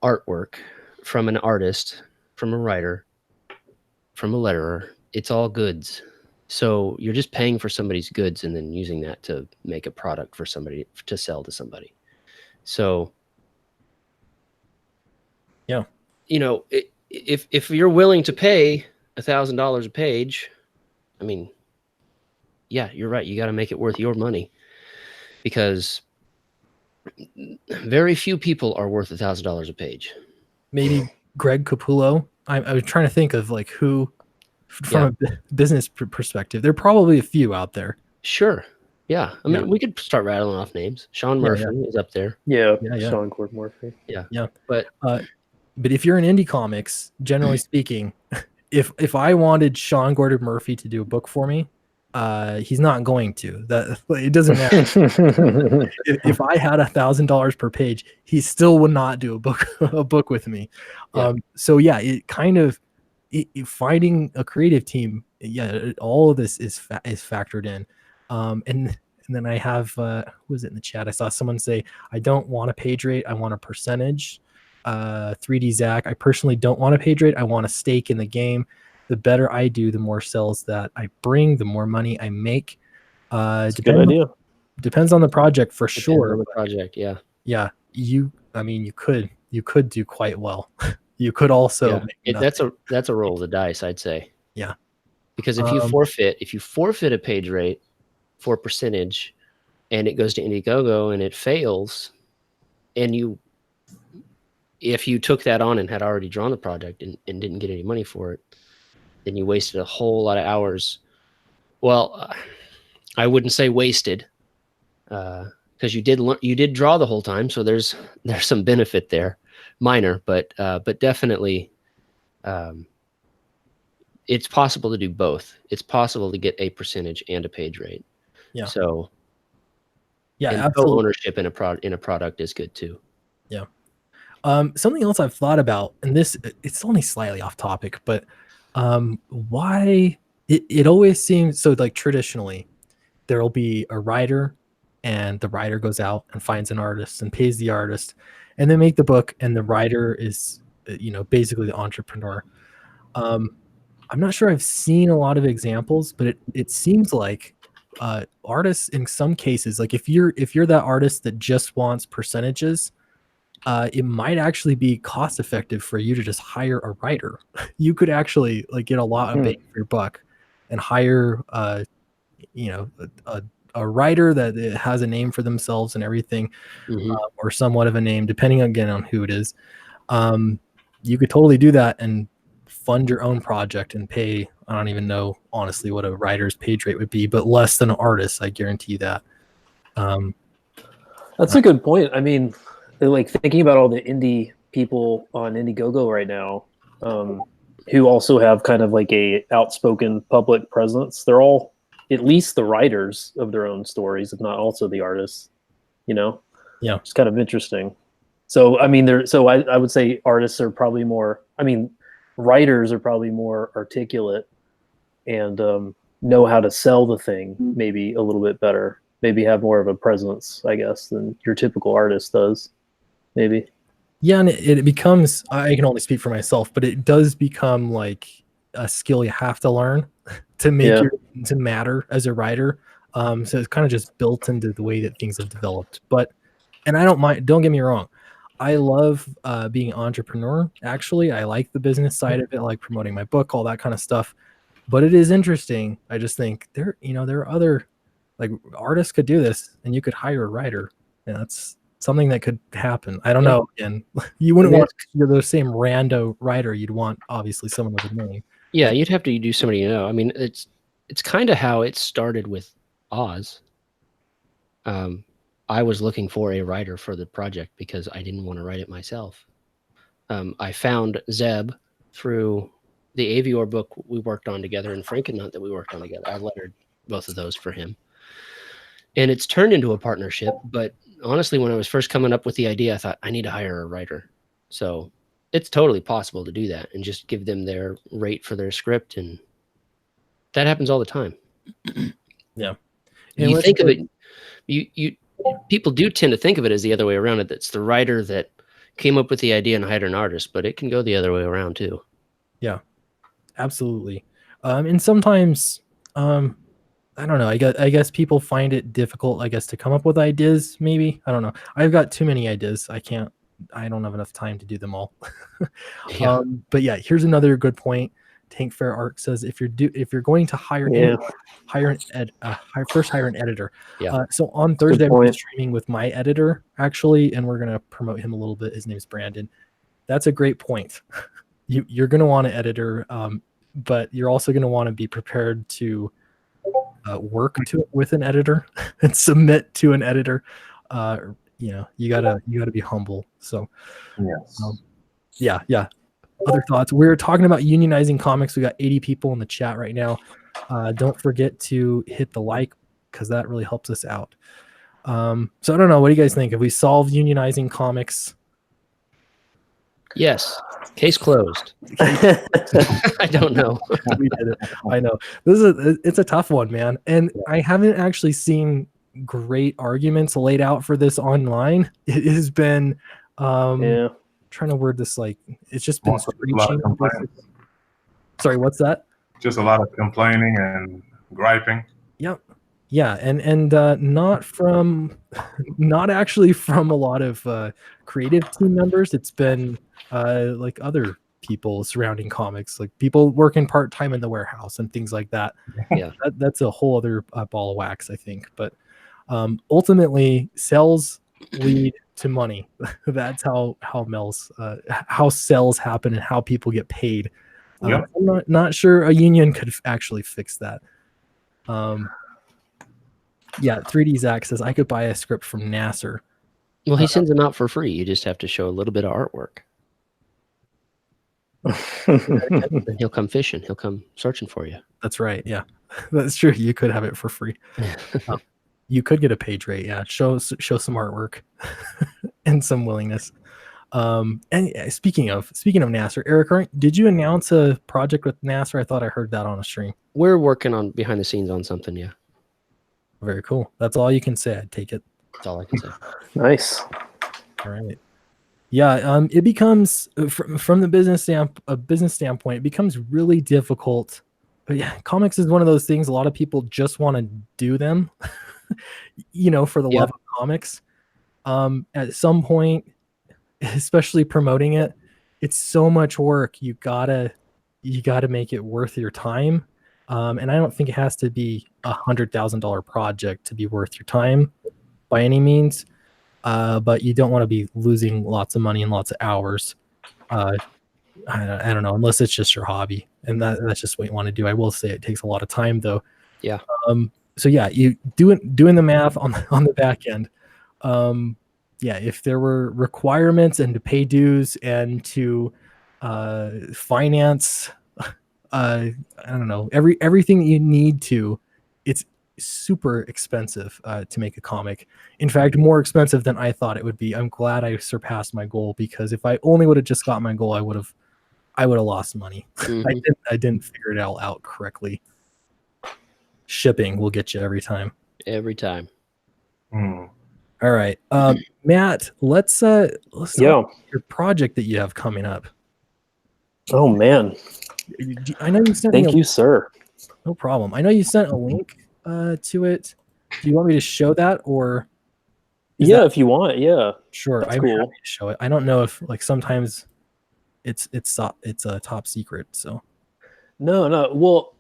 Speaker 4: artwork from an artist, from a writer, from a letterer. It's all goods. So you're just paying for somebody's goods and then using that to make a product for somebody to sell to somebody. So,
Speaker 1: Yeah.
Speaker 4: You know, if you're willing to pay $1,000 a page, I mean, yeah, you're right. You got to make it worth your money, because very few people are worth $1,000 a page.
Speaker 1: Maybe Greg Capullo. I was trying to think of like who, from a business perspective. There are probably a few out there.
Speaker 4: Sure. Yeah. I mean, we could start rattling off names. Sean Murphy is up there.
Speaker 2: Yeah.
Speaker 1: Yeah.
Speaker 2: Sean Cord Murphy.
Speaker 1: Yeah.
Speaker 4: But
Speaker 1: if you're in indie comics, generally speaking, if I wanted Sean Gordon Murphy to do a book for me, he's not going to. That it doesn't matter. if I had $1,000 per page, he still would not do a book with me.
Speaker 4: Yeah.
Speaker 1: So yeah, it kind of finding a creative team. Yeah, all of this is factored in. And then I have who was it in the chat? I saw someone say, I don't want a page rate, I want a percentage. 3D Zach, I personally don't want a page rate, I want a stake in the game. The better I do, the more sales that I bring, the more money I make.
Speaker 2: That's a good idea.
Speaker 1: depends on the project for
Speaker 4: Depends
Speaker 1: sure.
Speaker 4: on the project, yeah.
Speaker 1: Yeah, I mean, you could do quite well. You could also
Speaker 4: Yeah.
Speaker 1: make
Speaker 4: That's a roll of the dice, I'd say.
Speaker 1: Yeah.
Speaker 4: Because if you forfeit a page rate for percentage and it goes to Indiegogo and it fails, and if you took that on and had already drawn the project and didn't get any money for it, then you wasted a whole lot of hours. Well, I wouldn't say wasted, because you did draw the whole time, so there's some benefit there, minor, but definitely, it's possible to do both. It's possible to get a percentage and a page rate.
Speaker 1: Yeah.
Speaker 4: So,
Speaker 1: yeah,
Speaker 4: and
Speaker 1: absolutely.
Speaker 4: ownership in a product is good too.
Speaker 1: Yeah. Something else I've thought about, and it's only slightly off topic, but why it always seems so, like, traditionally there'll be a writer, and the writer goes out and finds an artist and pays the artist, and they make the book, and the writer is basically the entrepreneur. I'm not sure I've seen a lot of examples, but it seems like artists in some cases, like if you're that artist that just wants percentages, it might actually be cost effective for you to just hire a writer. You could actually, like, get a lot of bang for your buck and hire a writer that has a name for themselves and everything, or somewhat of a name, depending again on who it is. You could totally do that and fund your own project and pay, I don't even know honestly what a writer's page rate would be, but less than an artist, I guarantee that.
Speaker 2: That's a good point. I mean, like, thinking about all the indie people on Indiegogo right now, who also have kind of like a outspoken public presence, they're all at least the writers of their own stories, if not also the artists, Yeah. It's kind of interesting. So, I mean, I would say artists are probably writers are probably more articulate and know how to sell the thing maybe a little bit better, maybe have more of a presence, I guess, than your typical artist does, maybe.
Speaker 1: Yeah, and it becomes, I can only speak for myself, but it does become like a skill you have to learn to make to matter as a writer. So it's kind of just built into the way that things have developed. And I don't mind, don't get me wrong, I love being an entrepreneur. Actually, I like the business side of it, like promoting my book, all that kind of stuff. But it is interesting. I just think there are other, like, artists could do this, and you could hire a writer, and that's something that could happen. I don't know. Again, you wouldn't want the same rando writer. You'd want obviously someone with a name.
Speaker 4: Yeah, you'd have to do somebody I mean, it's kind of how it started with Oz. I was looking for a writer for the project because I didn't want to write it myself. I found Zeb through the Avior book we worked on together and Frankenut that we worked on together. I lettered both of those for him. And it's turned into a partnership. But honestly, when I was first coming up with the idea, I thought I need to hire a writer. So it's totally possible to do that and just give them their rate for their script. And that happens all the time.
Speaker 1: Yeah.
Speaker 4: And you think of it, people do tend to think of it as the other way around. It's the writer that came up with the idea and hired an artist, but it can go the other way around too.
Speaker 1: Yeah, absolutely. And sometimes, I don't know. I guess people find it difficult, I guess, to come up with ideas. Maybe, I don't know. I've got too many ideas. I don't have enough time to do them all. But yeah, here's another good point. Tank Fair Art says if you're going to hire first hire an editor. So on Thursday I'm streaming with my editor actually, and we're gonna promote him a little bit. His name's Brandon. That's a great point. You're gonna want an editor, but you're also gonna want to be prepared to work with an editor and submit to an editor. You gotta be humble. So yeah. Other thoughts? We're talking about unionizing comics. We got 80 people in the chat right now. Don't forget to hit the like, because that really helps us out. So I don't know. What do you guys think? Have we solved unionizing comics?
Speaker 4: Yes. Case closed. I don't know.
Speaker 1: We did it. I know. It's a tough one, man. And I haven't actually seen great arguments laid out for this online. It has been trying to word this, like, it's just been screeching. Sorry, what's that?
Speaker 3: Just a lot of complaining and griping.
Speaker 1: Yep. Yeah, and not from, not actually from a lot of creative team members. It's been like other people surrounding comics, like people working part time in the warehouse and things like that.
Speaker 4: Yeah.
Speaker 1: That's a whole other ball of wax, I think. But ultimately, sales lead to money. That's how sales happen and how people get paid.
Speaker 3: Yep.
Speaker 1: I'm not sure a union could actually fix that. Yeah, 3D Zach says I could buy a script from Nasser.
Speaker 4: Well, he sends them out for free. You just have to show a little bit of artwork. And he'll come fishing. He'll come searching for you.
Speaker 1: That's right. Yeah, that's true. You could have it for free. You could get a page rate. Yeah, show some artwork and some willingness. And speaking of Nasser, Eric, did you announce a project with Nasser? I thought I heard that on a stream.
Speaker 4: We're working on behind the scenes on something. Yeah,
Speaker 1: Very cool. That's all you can say. I'd take it.
Speaker 4: that's all I can say.
Speaker 2: Nice.
Speaker 1: All right. Yeah. It becomes from the business standpoint, it becomes really difficult. But yeah, comics is one of those things. A lot of people just want to do them, for the love of comics. At some point, especially promoting it, it's so much work. You gotta make it worth your time. And I don't think it has to be $100,000 project to be worth your time by any means. But you don't want to be losing lots of money and lots of hours. I don't know, unless it's just your hobby, and that's just what you want to do. I will say it takes a lot of time, though.
Speaker 4: Yeah.
Speaker 1: So yeah, you doing the math on the back end. Yeah, if there were requirements and to pay dues and to finance, I don't know, everything that you need to, it's super expensive to make a comic. In fact, more expensive than I thought it would be. I'm glad I surpassed my goal, because if I only would have just got my goal, I would have lost money.
Speaker 4: Mhm.
Speaker 1: I didn't figure it all out correctly. Shipping will get you every time.
Speaker 4: Every time.
Speaker 3: Hmm.
Speaker 1: All right, Matt, let's talk
Speaker 2: Yeah.
Speaker 1: about your project that you have coming up.
Speaker 2: Oh man.
Speaker 1: I know you sent me
Speaker 2: Thank you, sir.
Speaker 1: no problem. I know you sent a link to it. Do you want me to show that, or is
Speaker 2: Yeah,
Speaker 1: that-
Speaker 2: if you want. Yeah.
Speaker 1: sure,
Speaker 2: That's
Speaker 1: I'm
Speaker 2: cool.
Speaker 1: happy to show it. I don't know if, like, sometimes it's a top secret. So
Speaker 2: No. Well,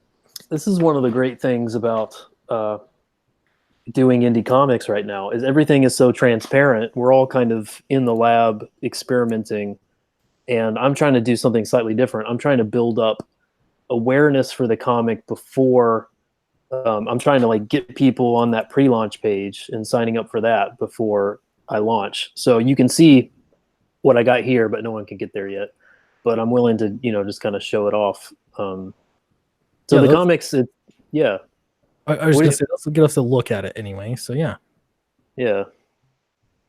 Speaker 2: this is one of the great things about doing indie comics right now, is everything is so transparent. We're all kind of in the lab experimenting, and I'm trying to do something slightly different. I'm trying to build up awareness for the comic before I'm trying to get people on that pre-launch page and signing up for that before I launch. So you can see what I got here, but no one can get there yet. But I'm willing to, just kind of show it off. So
Speaker 1: Yeah,
Speaker 2: the comics, yeah.
Speaker 1: I was gonna say, let's get us a look at it anyway. So yeah.
Speaker 2: Yeah.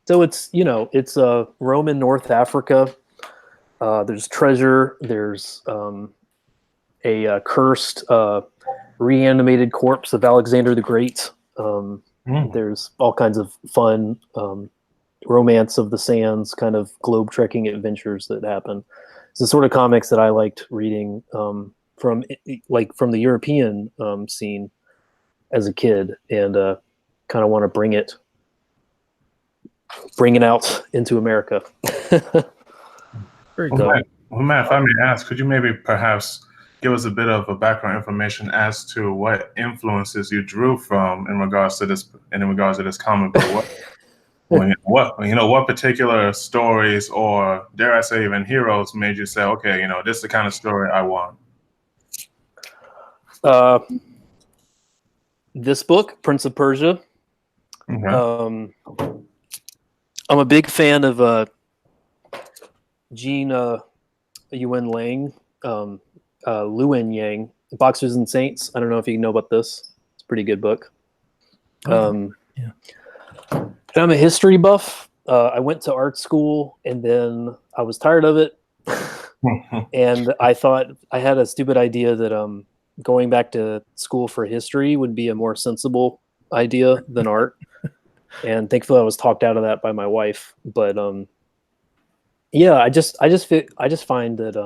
Speaker 2: So it's, it's Rome in North Africa. There's treasure. There's a cursed reanimated corpse of Alexander the Great. There's all kinds of fun romance of the sands, kind of globe trekking adventures that happen. It's the sort of comics that I liked reading from the European scene as a kid, and kind of want to bring it out into America.
Speaker 1: Very
Speaker 3: Well,
Speaker 1: cool.
Speaker 3: Matt, if I may ask, could you maybe perhaps give us a bit of a background information as to what influences you drew from in regards to this comic book? What particular stories, or dare I say even heroes, made you say, okay, this is the kind of story I want?
Speaker 2: This book, Prince of Persia.
Speaker 3: Okay.
Speaker 2: I'm a big fan of Gene Yuen Lang, Luan Yang, Boxers and Saints. I don't know if you know about this. It's a pretty good book.
Speaker 1: Yeah.
Speaker 2: And I'm a history buff. I went to art school, and then I was tired of it. And I thought I had a stupid idea that going back to school for history would be a more sensible idea than art. And thankfully I was talked out of that by my wife. But yeah, I just find that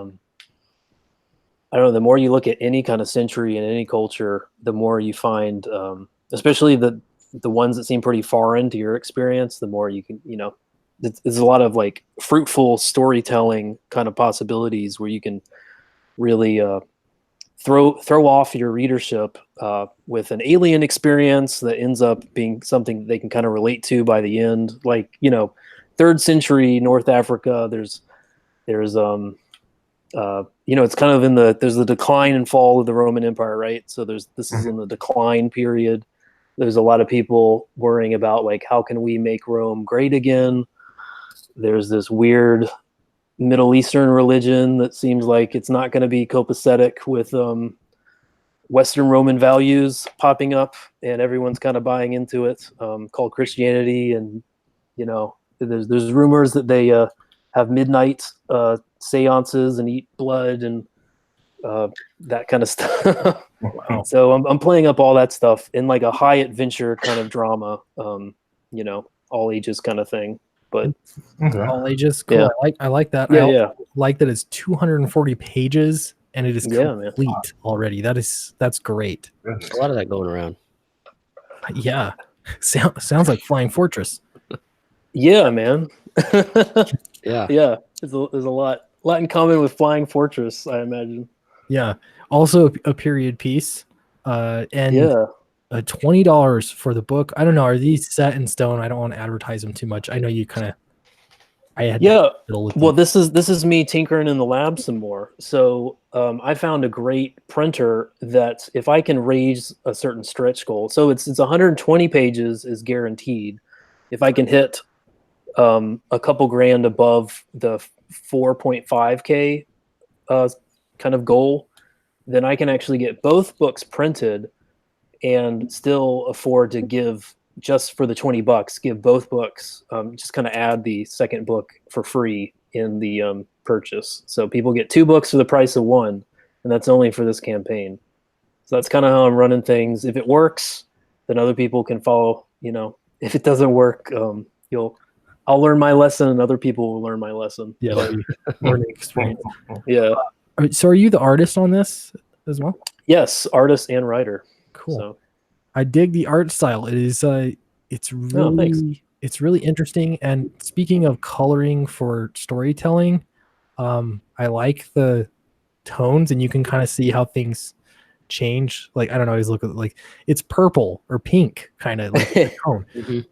Speaker 2: I don't know, the more you look at any kind of century and any culture, the more you find especially the ones that seem pretty foreign to your experience, the more you can, there's a lot of like fruitful storytelling kind of possibilities where you can really throw off your readership with an alien experience that ends up being something they can kind of relate to by the end. Like, 3rd century North Africa, there's it's kind of there's the decline and fall of the Roman Empire, right? So this is in the decline period. There's a lot of people worrying about like, how can we make Rome great again? There's this weird Middle Eastern religion that seems like it's not going to be copacetic with Western Roman values popping up, and everyone's kind of buying into it, called Christianity. And there's rumors that they have midnight seances and eat blood and that kind of stuff.
Speaker 3: Wow.
Speaker 2: So I'm playing up all that stuff in like a high adventure kind of drama, all ages kind of thing. But
Speaker 3: Okay.
Speaker 1: All ages, cool.
Speaker 2: Yeah.
Speaker 1: I like that.
Speaker 2: Yeah,
Speaker 1: I
Speaker 2: yeah.
Speaker 1: also like that it's 240 pages and it is
Speaker 2: Yeah, man.
Speaker 1: complete already. That's great.
Speaker 3: Goodness.
Speaker 4: A lot of that going around.
Speaker 1: Yeah, sounds like Flying Fortress.
Speaker 2: Yeah, man.
Speaker 4: Yeah.
Speaker 2: Yeah, there's a lot in common with Flying Fortress, I imagine.
Speaker 1: Yeah, also a period piece, and
Speaker 2: Yeah.
Speaker 1: $20 for the book. I don't know. Are these set in stone? I don't want to advertise them too much. I know you kind of. I had
Speaker 2: Yeah.
Speaker 1: fiddle with
Speaker 2: Well,
Speaker 1: them.
Speaker 2: this is me tinkering in the lab some more. So I found a great printer that if I can raise a certain stretch goal, so it's 120 pages is guaranteed. If I can hit a couple grand above the 4.5K kind of goal, then I can actually get both books printed and still afford to give, just for the $20, give both books, just kind of add the second book for free in the purchase. So people get 2 books for the price of 1, and that's only for this campaign. So that's kind of how I'm running things. If it works, then other people can follow. If it doesn't work, I'll learn my lesson, and other people will learn my lesson.
Speaker 1: Yeah, learning experience.
Speaker 2: Yeah.
Speaker 1: So, are you the artist on this as well?
Speaker 2: Yes, artist and writer.
Speaker 1: Cool.
Speaker 2: So
Speaker 1: I dig the art style. It is it's
Speaker 2: thanks.
Speaker 1: really really interesting. And speaking of coloring for storytelling, I like the tones, and you can kind of see how things change. Like, I don't know, I always look at like it's purple or pink kind of like the tone.
Speaker 4: Mhm.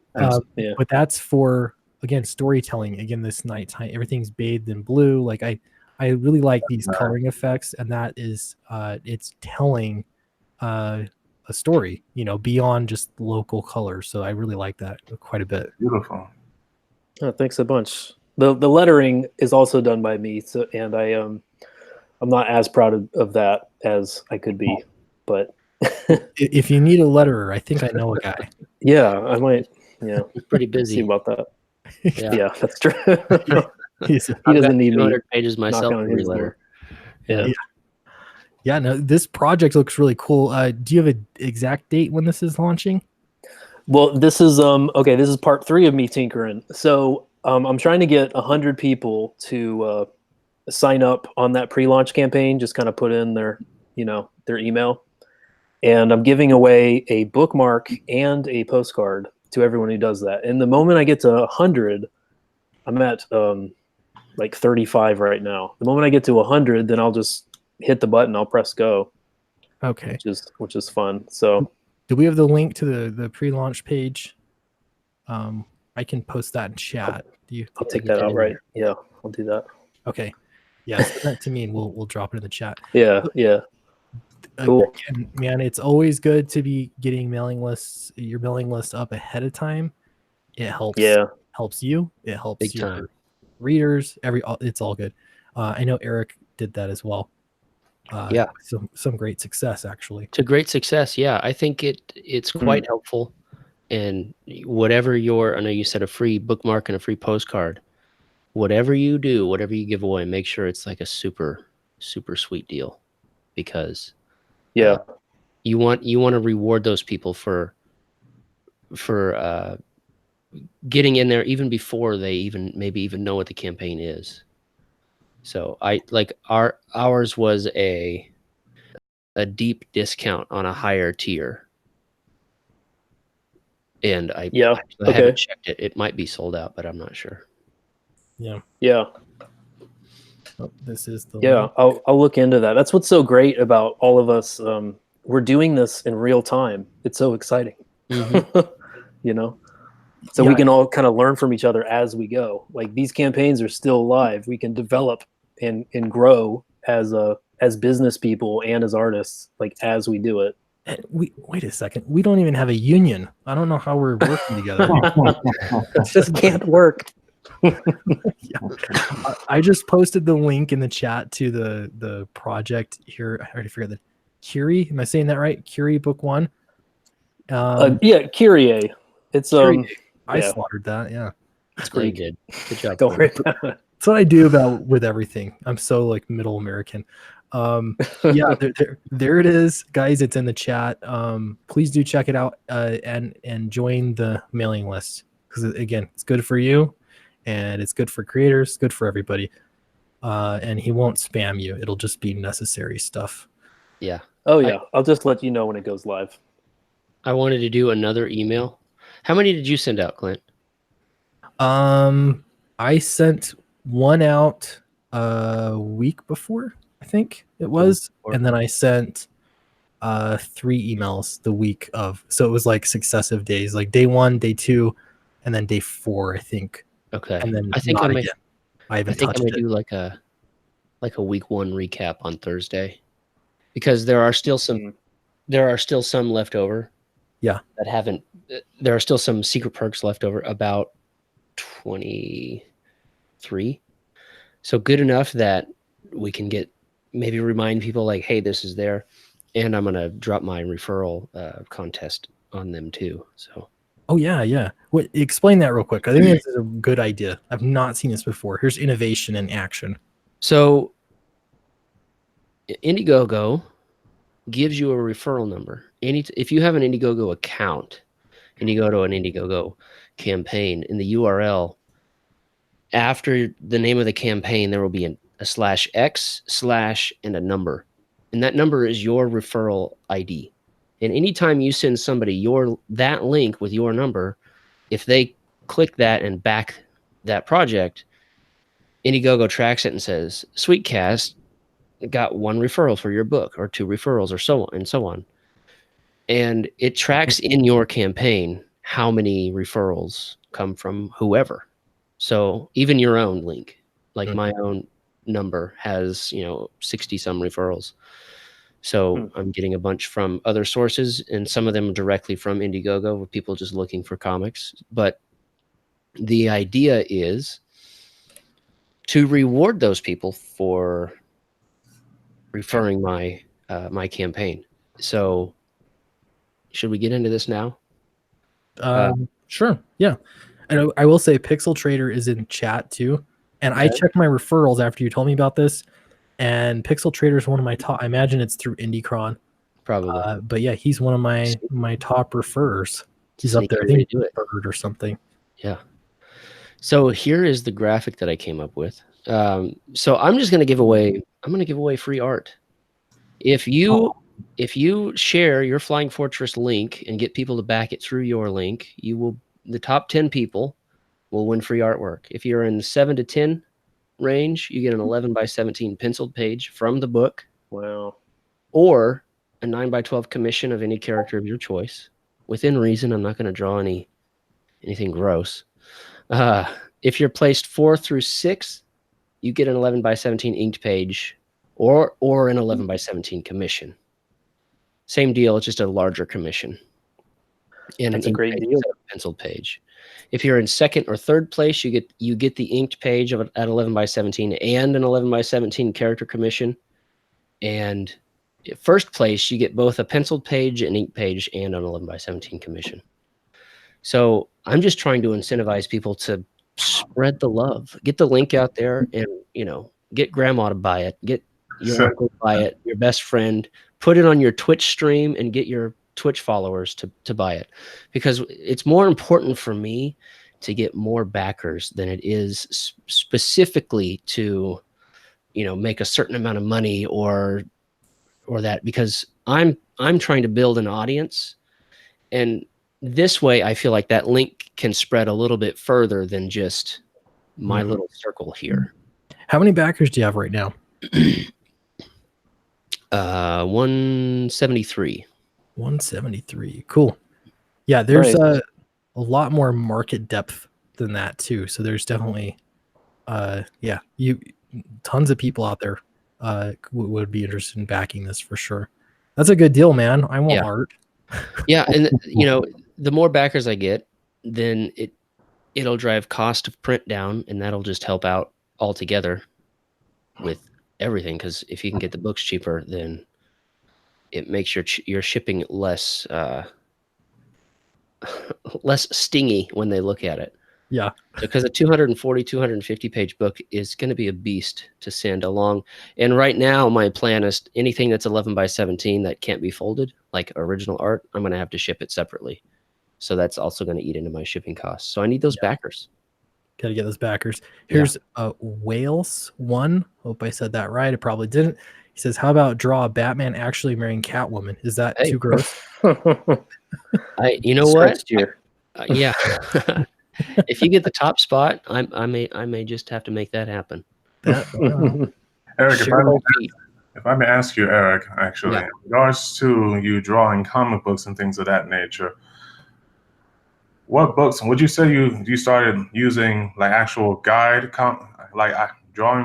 Speaker 2: Yeah.
Speaker 1: But that's for, again, storytelling. Again, this nighttime, everything's bathed in blue. Like I really like these coloring effects, and that is it's telling a story, beyond just local colors. So I really like that quite a bit.
Speaker 3: Beautiful.
Speaker 2: Oh, thanks a bunch. The lettering is also done by me, so and I'm not as proud of that as I could be, but
Speaker 1: If you need a letterer, I think I know a guy.
Speaker 2: yeah, I might. Yeah,
Speaker 4: He's pretty
Speaker 2: see
Speaker 4: busy.
Speaker 2: about that.
Speaker 4: Yeah.
Speaker 2: Yeah, that's true.
Speaker 1: He's-
Speaker 2: He
Speaker 4: I've got
Speaker 2: doesn't need me
Speaker 4: 200 pages myself
Speaker 2: knocking on
Speaker 4: to
Speaker 2: his
Speaker 4: letter.
Speaker 2: door. Yeah.
Speaker 1: yeah, no, this project looks really cool. Do you have an exact date when this is launching?
Speaker 2: Well, this is okay. This is part 3 of me tinkering. So I'm trying to get 100 people to sign up on that pre-launch campaign. Just kind of put in their email, and I'm giving away a bookmark and a postcard to everyone who does that. And the moment I get to 100, I'm at like 35 right now. The moment I get to 100, then I'll just hit the button. I'll press go,
Speaker 1: Okay.
Speaker 2: which is fun. So
Speaker 1: Do we have the link to the pre-launch page? I can post that in chat. Do you?
Speaker 2: I'll take
Speaker 4: get
Speaker 2: that
Speaker 4: that
Speaker 2: out
Speaker 4: in
Speaker 2: right.
Speaker 4: there.
Speaker 2: Yeah, I'll do that.
Speaker 1: Okay. Yeah, send that to me, and we'll drop it in the chat.
Speaker 2: Yeah, yeah. Cool.
Speaker 1: Again, man, it's always good to be getting your mailing list up ahead of time. It helps.
Speaker 2: Yeah.
Speaker 1: Helps you. It helps
Speaker 4: Big
Speaker 1: your
Speaker 4: time.
Speaker 1: readers. It's all good. I know Eric did that as well.
Speaker 4: Yeah.
Speaker 1: Some great success actually.
Speaker 4: To great success. Yeah. I think it's quite helpful. And whatever I know you said a free bookmark and a free postcard, whatever you do, whatever you give away, make sure it's like a super, super sweet deal, because
Speaker 2: Yeah.
Speaker 4: you want to reward those people for getting in there even before they maybe even know what the campaign is. So I like ours was a deep discount on a higher tier. And I
Speaker 2: Yeah.
Speaker 4: actually
Speaker 2: Okay.
Speaker 4: haven't checked it. It might be sold out, but I'm not sure.
Speaker 1: Yeah.
Speaker 2: Yeah.
Speaker 1: Oh, this is the
Speaker 2: Yeah.
Speaker 1: link.
Speaker 2: I'll look into that. That's what's so great about all of us. We're doing this in real time. It's so exciting.
Speaker 4: Mhm.
Speaker 2: You know, so we can all kind of learn from each other as we go. Like these campaigns are still live. We can develop and grow as business people and as artists, like as we do it.
Speaker 1: Wait a second. We don't even have a union. I don't know how we're working together.
Speaker 2: It just can't work.
Speaker 1: I just posted the link in the chat to the project here. I already forgot the Curie. Am I saying that right? Curie book 1.
Speaker 2: Yeah, Kyrie. It's
Speaker 1: Curie. I
Speaker 2: yeah.
Speaker 1: slaughtered that. Yeah,
Speaker 2: It's
Speaker 4: Yeah, you
Speaker 2: Greek.
Speaker 4: did. Good job.
Speaker 2: Don't
Speaker 4: Clint.
Speaker 2: worry about it.
Speaker 1: that's what I do with everything. I'm so like middle American. Yeah, there it is, guys. It's in the chat. Please do check it out and join the mailing list because again, it's good for you, and it's good for creators, good for everybody. And he won't spam you. It'll just be necessary stuff.
Speaker 4: Yeah.
Speaker 2: Oh yeah, I'll just let you know when it goes live.
Speaker 4: I wanted to do another email. How many did you send out, Clint?
Speaker 1: I sent one out a week before, I think it was, and then I sent 3 emails the week of. So it was like successive days, like day 1, day 2, and then day 4, I think.
Speaker 4: Okay.
Speaker 1: And then
Speaker 4: I think
Speaker 1: not
Speaker 4: I may.
Speaker 1: again. I haven't
Speaker 4: I think I
Speaker 1: touched
Speaker 4: may
Speaker 1: it.
Speaker 4: do like a week 1 recap on Thursday, because there are still some left over.
Speaker 1: Yeah.
Speaker 4: That haven't. There are still some secret perks left over. About 23. So good enough that we can maybe remind people like, hey, this is there. And I'm going to drop my referral contest on them too. So.
Speaker 1: Oh yeah. Wait, explain that real quick. I think this is a good idea. I've not seen this before. Here's innovation in action.
Speaker 4: So Indiegogo gives you a referral number. If you have an Indiegogo account and you go to an Indiegogo campaign, in the URL, after the name of the campaign, there will be a /x/ and a number. And that number is your referral ID. And anytime you send somebody that link with your number, if they click that and back that project, Indiegogo tracks it and says, Sweetcast got 1 referral for your book, or 2 referrals, or so on and so on. And it tracks in your campaign how many referrals come from whoever. So even your own link, like my own number has, 60 some referrals. So I'm getting a bunch from other sources, and some of them directly from Indiegogo with people just looking for comics. But the idea is to reward those people for referring my my campaign. So should we get into this now?
Speaker 1: Sure. Yeah. And I will say Pixel Trader is in chat too. And I checked my referrals after you told me about this. And Pixel Trader is one of my top. I imagine it's through Indiecron.
Speaker 4: Probably.
Speaker 1: But yeah, he's one of my top referrers. He's up there. I think
Speaker 4: do it.
Speaker 1: Bird or something.
Speaker 4: Yeah. So here is the graphic that I came up with. So I'm just going to give away. I'm going to give away free art. If you share your Flying Fortress link and get people to back it through your link, the top 10 people will win free artwork. If you're in the 7 to 10 range, you get an 11 by 17 penciled page from the book.
Speaker 2: Wow.
Speaker 4: Or a 9 by 12 commission of any character of your choice. Within reason, I'm not going to draw anything gross. If you're placed 4 through 6, you get an 11 by 17 inked page or an 11 by 17 commission. Same deal, it's just a larger commission. And
Speaker 2: That's
Speaker 4: an
Speaker 2: a great
Speaker 4: inked page
Speaker 2: deal.
Speaker 4: instead of a penciled page. If you're in 2nd or 3rd place, you get the inked page at 11 by 17 and an 11 by 17 character commission. And 1st place, you get both a penciled page, an ink page, and an 11 by 17 commission. So I'm just trying to incentivize people to spread the love, get the link out there, and get grandma to buy it, get your uncle to buy it, your best friend, put it on your Twitch stream, and get your Twitch followers to buy it, because it's more important for me to get more backers than it is specifically to make a certain amount of money or that, because I'm trying to build an audience, and this way, I feel like that link can spread a little bit further than just my little circle here.
Speaker 1: How many backers do you have right now?
Speaker 4: 173.
Speaker 1: 173. Cool. Yeah, there's
Speaker 2: Nice.
Speaker 1: a lot more market depth than that too. So there's definitely yeah, tons of people out there would be interested in backing this for sure. That's a good deal, man. I want art.
Speaker 4: Yeah, and you know, the more backers I get, then it'll drive cost of print down, and that'll just help out altogether with everything. Because if you can get the books cheaper, then it makes your shipping less less stingy when they look at it.
Speaker 1: Yeah.
Speaker 4: Because a 240, 250 page book is going to be a beast to send along. And right now, my plan is anything that's 11 by 17 that can't be folded, like original art, I'm going to have to ship it separately. So that's also going to eat into my shipping costs. So I need those backers.
Speaker 1: Got to get those backers. Here's Wales one. Hope I said that right. I probably didn't. He says, how about draw a Batman actually marrying Catwoman? Is that too gross?
Speaker 4: You know what? Yeah. If you get the top spot, I may just have to make that happen.
Speaker 3: Eric, if I may ask you, Eric, actually, in regards to you drawing comic books and things of that nature, what books would you say you started using, like actual drawing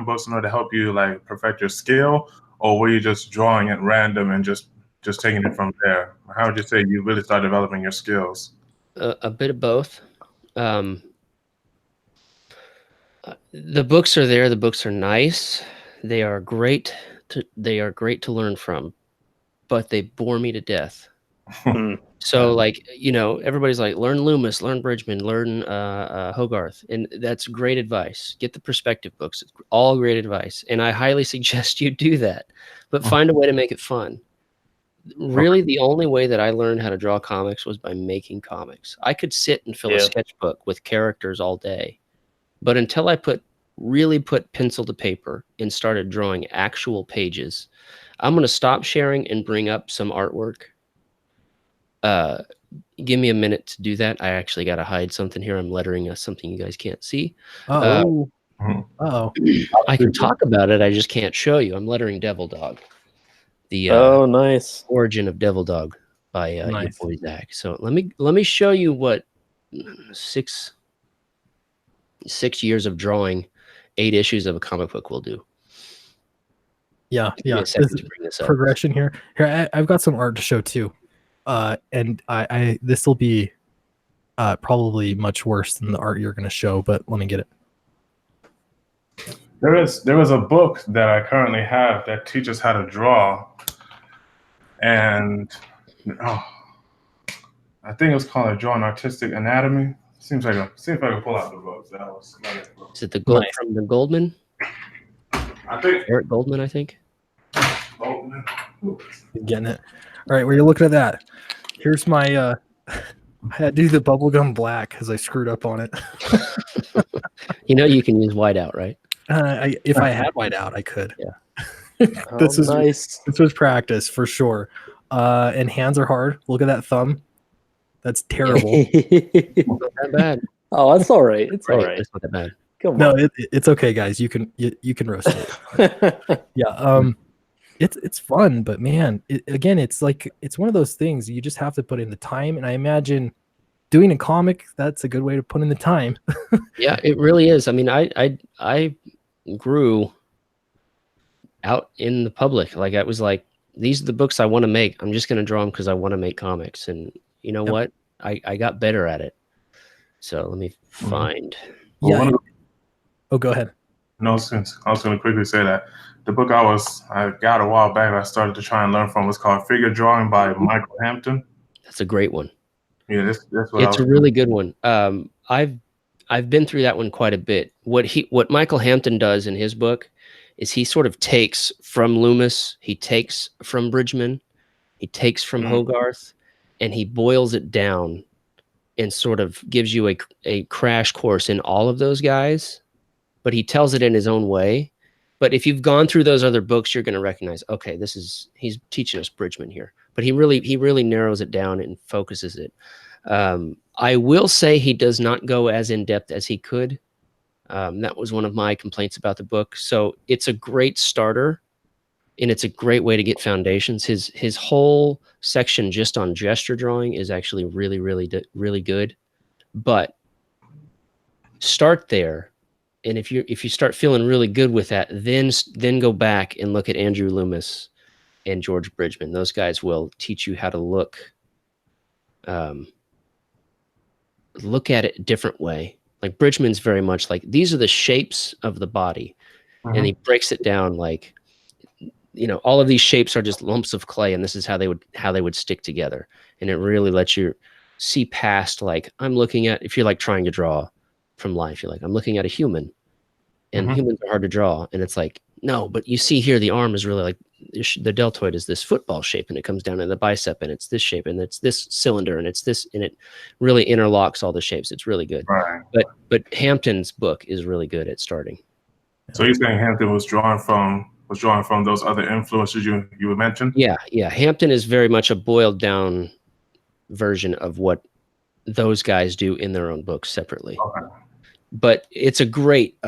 Speaker 3: books in order to help you like perfect your skill, or were you just drawing at random and just taking it from there? How would you say you really start developing your skills?
Speaker 4: A bit of both. The books are there. The books are nice. They are great to learn from, but they bore me to death. So like, you know, everybody's like, learn Loomis, learn Bridgman, learn Hogarth. And that's great advice. Get the perspective books. It's all great advice. And I highly suggest you do that, but find a way to make it fun. Really, the only way that I learned how to draw comics was by making comics. I could sit and fill a sketchbook with characters all day, but until I really put pencil to paper and started drawing actual pages, I'm going to stop sharing and bring up some artwork. Give me a minute to do that. I actually got to hide something here. I'm lettering something you guys can't see. I can talk about it. I just can't show you. I'm lettering Devil Dog. The
Speaker 2: nice
Speaker 4: origin of Devil Dog by your boy Zach. So let me show you what 6 years of drawing 8 issues of a comic book will do.
Speaker 1: Yeah.
Speaker 4: This
Speaker 1: progression here. I've got some art to show too, and I this will be probably much worse than the art you're going to show. But let me get it.
Speaker 3: There was a book that I currently have that teaches how to draw, and I think it was called a Drawing Artistic Anatomy. Seems like I can pull out the book.
Speaker 4: Is it the gold from the Goldman?
Speaker 3: I think
Speaker 4: Eric Goldman, I think.
Speaker 3: Goldman.
Speaker 1: Getting it. All right, well, you're looking at that. Here's my I had to do the bubblegum black because I screwed up on it.
Speaker 4: You know you can use whiteout, right?
Speaker 1: If I had whiteout, I could.
Speaker 4: Yeah.
Speaker 1: This is
Speaker 2: nice.
Speaker 1: This was practice for sure. And hands are hard. Look at that thumb. That's terrible.
Speaker 4: Not that bad.
Speaker 2: Oh, that's all right. It's all right.
Speaker 4: It's not that bad.
Speaker 2: Come
Speaker 1: No,
Speaker 2: on.
Speaker 1: it's okay, guys. You can roast it. Yeah. It's fun, but man, again, it's one of those things you just have to put in the time. And I imagine doing a comic, that's a good way to put in the time.
Speaker 4: Yeah, it really is. I mean, I grew out in the public. Like I was like, these are the books I want to make. I'm just going to draw them because I want to make comics. And you know what? I got better at it. So let me find.
Speaker 1: Yeah. Oh, go ahead.
Speaker 3: No, since I was going to quickly say that the book I got a while back, I started to try and learn from was called Figure Drawing by Michael Hampton.
Speaker 4: That's a great one.
Speaker 3: Yeah, that's what
Speaker 4: it's a really good one. I've been through that one quite a bit. What Michael Hampton does in his book is he sort of takes from Loomis, he takes from Bridgman, he takes from Hogarth, and he boils it down and sort of gives you a crash course in all of those guys, but he tells it in his own way. But if you've gone through those other books, you're going to recognize, okay, he's teaching us Bridgman here. But he really narrows it down and focuses it. I will say he does not go as in depth as he could. That was one of my complaints about the book. So it's a great starter, and it's a great way to get foundations. His whole section just on gesture drawing is actually really, really good. But start there, and if you start feeling really good with that, then go back and look at Andrew Loomis and George Bridgman. Those guys will teach you how to look at it a different way. Like Bridgman's very much like, these are the shapes of the body. And he breaks it down like, all of these shapes are just lumps of clay, and this is how they would stick together. And it really lets you see past, like, I'm looking at, if you're like trying to draw from life, you're like, I'm looking at a human, and humans are hard to draw. And it's like, no, but you see here, the arm is really like, the deltoid is this football shape, and it comes down to the bicep, and it's this shape, and it's this cylinder, and it's this, and it really interlocks all the shapes. It's really good.
Speaker 3: Right.
Speaker 4: But Hampton's book is really good at starting.
Speaker 3: So you're saying Hampton was drawing from those other influences you mentioned?
Speaker 4: Yeah. Hampton is very much a boiled down version of what those guys do in their own books separately.
Speaker 3: Okay.
Speaker 4: But it's a great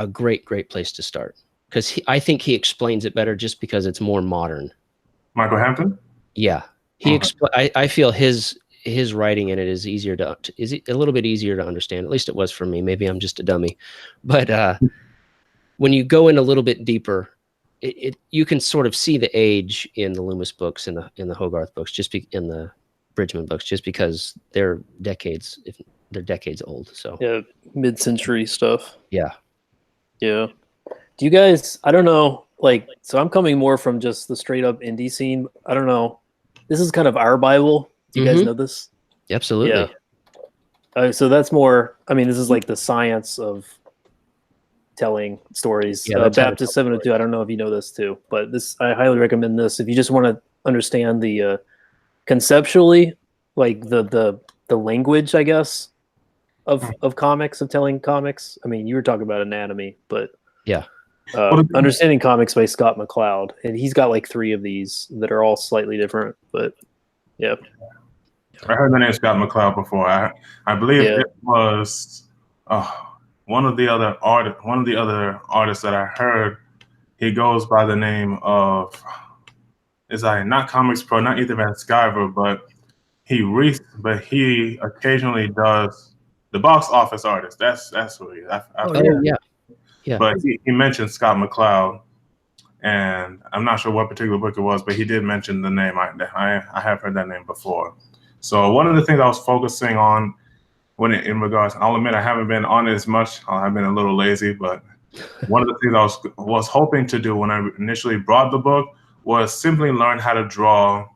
Speaker 4: place to start, because I think he explains it better just because it's more modern.
Speaker 3: Michael Hampton?
Speaker 4: Yeah, I feel his writing in it is a little bit easier to understand. At least it was for me. Maybe I'm just a dummy, but when you go in a little bit deeper, you can sort of see the age in the Loomis books and in the Hogarth books, in the Bridgman books, just because they're decades old. So
Speaker 2: Yeah, mid-century stuff.
Speaker 4: Yeah.
Speaker 2: Do you guys, I don't know, like, so I'm coming more from just the straight up indie scene. I don't know. This is kind of our Bible. Do you guys know this?
Speaker 4: Absolutely.
Speaker 2: Yeah. So that's more, I mean, this is like the science of telling stories.
Speaker 4: Yeah,
Speaker 2: Baptist 702, I don't know if you know this too, but I highly recommend this if you just want to understand the conceptually, like the language, I guess, of comics, of telling comics. I mean, you were talking about anatomy, but
Speaker 4: yeah,
Speaker 2: Understanding Comics by Scott McCloud, and he's got like 3 of these that are all slightly different, but yeah.
Speaker 3: I heard the name Scott McCloud before. I believe it was one of the other artists that I heard. He goes by the name of, not Comics Pro, not Ethan Van Sciver, but he occasionally does the box office artist. That's who he is.
Speaker 4: Yeah.
Speaker 3: But he mentioned Scott McCloud, and I'm not sure what particular book it was, but he did mention the name. I have heard that name before. So one of the things I was focusing on in regards, I'll admit I haven't been on it as much. I've been a little lazy, but one of the things I was hoping to do when I initially brought the book was simply learn how to draw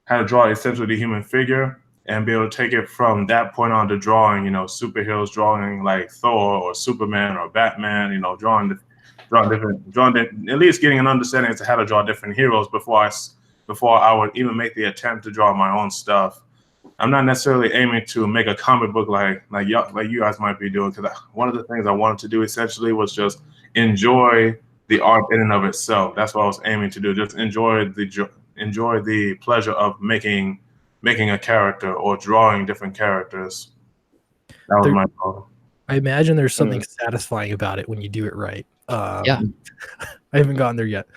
Speaker 3: essentially the human figure, and be able to take it from that point on to drawing, superheroes, drawing like Thor or Superman or Batman, drawing at least getting an understanding as to how to draw different heroes before I would even make the attempt to draw my own stuff. I'm not necessarily aiming to make a comic book like you guys might be doing, because one of the things I wanted to do essentially was just enjoy the art in and of itself. That's what I was aiming to do. Just enjoy the pleasure of making a character or drawing different characters. That was my goal.
Speaker 1: I imagine there's something satisfying about it when you do it right.
Speaker 4: Yeah.
Speaker 1: I haven't gotten there yet.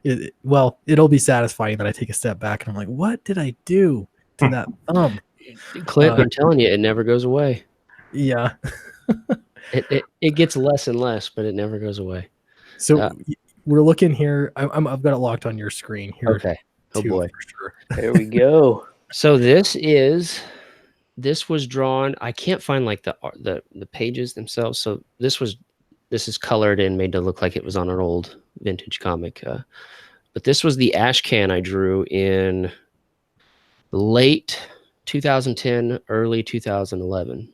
Speaker 1: It'll be satisfying that I take a step back and I'm like, what did I do to that thumb?
Speaker 4: Clint, I'm telling you, it never goes away.
Speaker 1: Yeah.
Speaker 4: It gets less and less, but it never goes away.
Speaker 1: So we're looking here. I've got it locked on your screen here.
Speaker 4: Okay. Oh boy.
Speaker 2: For sure. There we go.
Speaker 4: So this was drawn. I can't find like the pages themselves. So this is colored and made to look like it was on an old vintage comic. But this was the ash can I drew in late 2010, early 2011.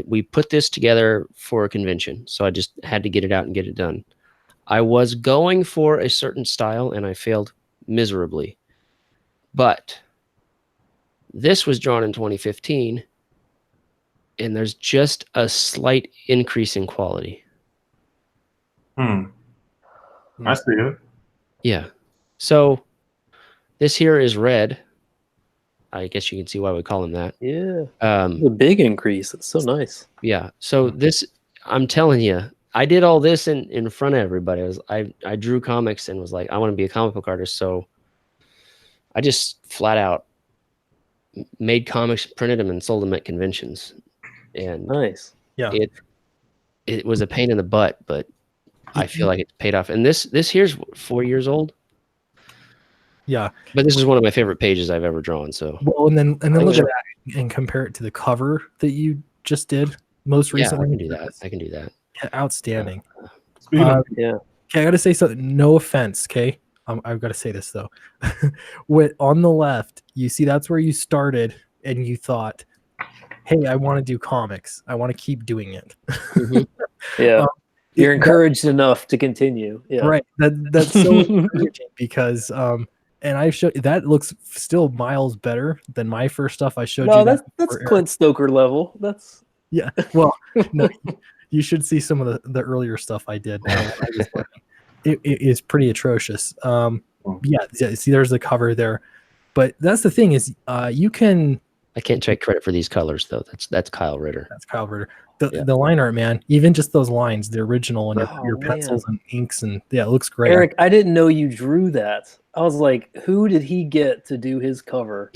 Speaker 4: We put this together for a convention, so I just had to get it out and get it done. I was going for a certain style, and I failed miserably. But this was drawn in 2015, and there's just a slight increase in quality.
Speaker 3: I see it.
Speaker 4: Yeah. So this here is red, I guess you can see why we call him that.
Speaker 2: Yeah. A big increase. It's so nice.
Speaker 4: Yeah. So this, I'm telling you, I did all this in front of everybody. I drew comics and was like, I want to be a comic book artist. So I just flat out made comics, printed them, and sold them at conventions. And
Speaker 2: Nice.
Speaker 1: Yeah.
Speaker 4: It was a pain in the butt, but I feel like it's paid off. And this here's 4 years old.
Speaker 1: Yeah.
Speaker 4: But this is one of my favorite pages I've ever drawn. So
Speaker 1: Well, and then look at that and compare it to the cover that you just did most recently.
Speaker 4: I can do that. I can do that.
Speaker 1: Yeah, outstanding.
Speaker 3: Yeah.
Speaker 1: Okay, I got to say something. No offense, okay? I've got to say this though. On the left, you see that's where you started, and you thought, "Hey, I want to do comics. I want to keep doing it."
Speaker 4: Mhm.
Speaker 2: Yeah. You're encouraged enough to continue. Yeah.
Speaker 1: Right. That's so encouraging because and I showed that looks still miles better than my first stuff I showed you.
Speaker 2: No, that's Clint Stoker level. That's
Speaker 1: yeah. Well, no, you should see some of the earlier stuff I did. It is pretty atrocious. Yeah. See, there's the cover there, but that's the thing is, you can.
Speaker 4: I can't take credit for these colors though. That's Kyle Ritter.
Speaker 1: That's Kyle Ritter. The line art, man. Even just those lines, the original, and your pencils and inks, and yeah, it looks great.
Speaker 2: Eric, I didn't know you drew that. I was like, who did he get to do his cover?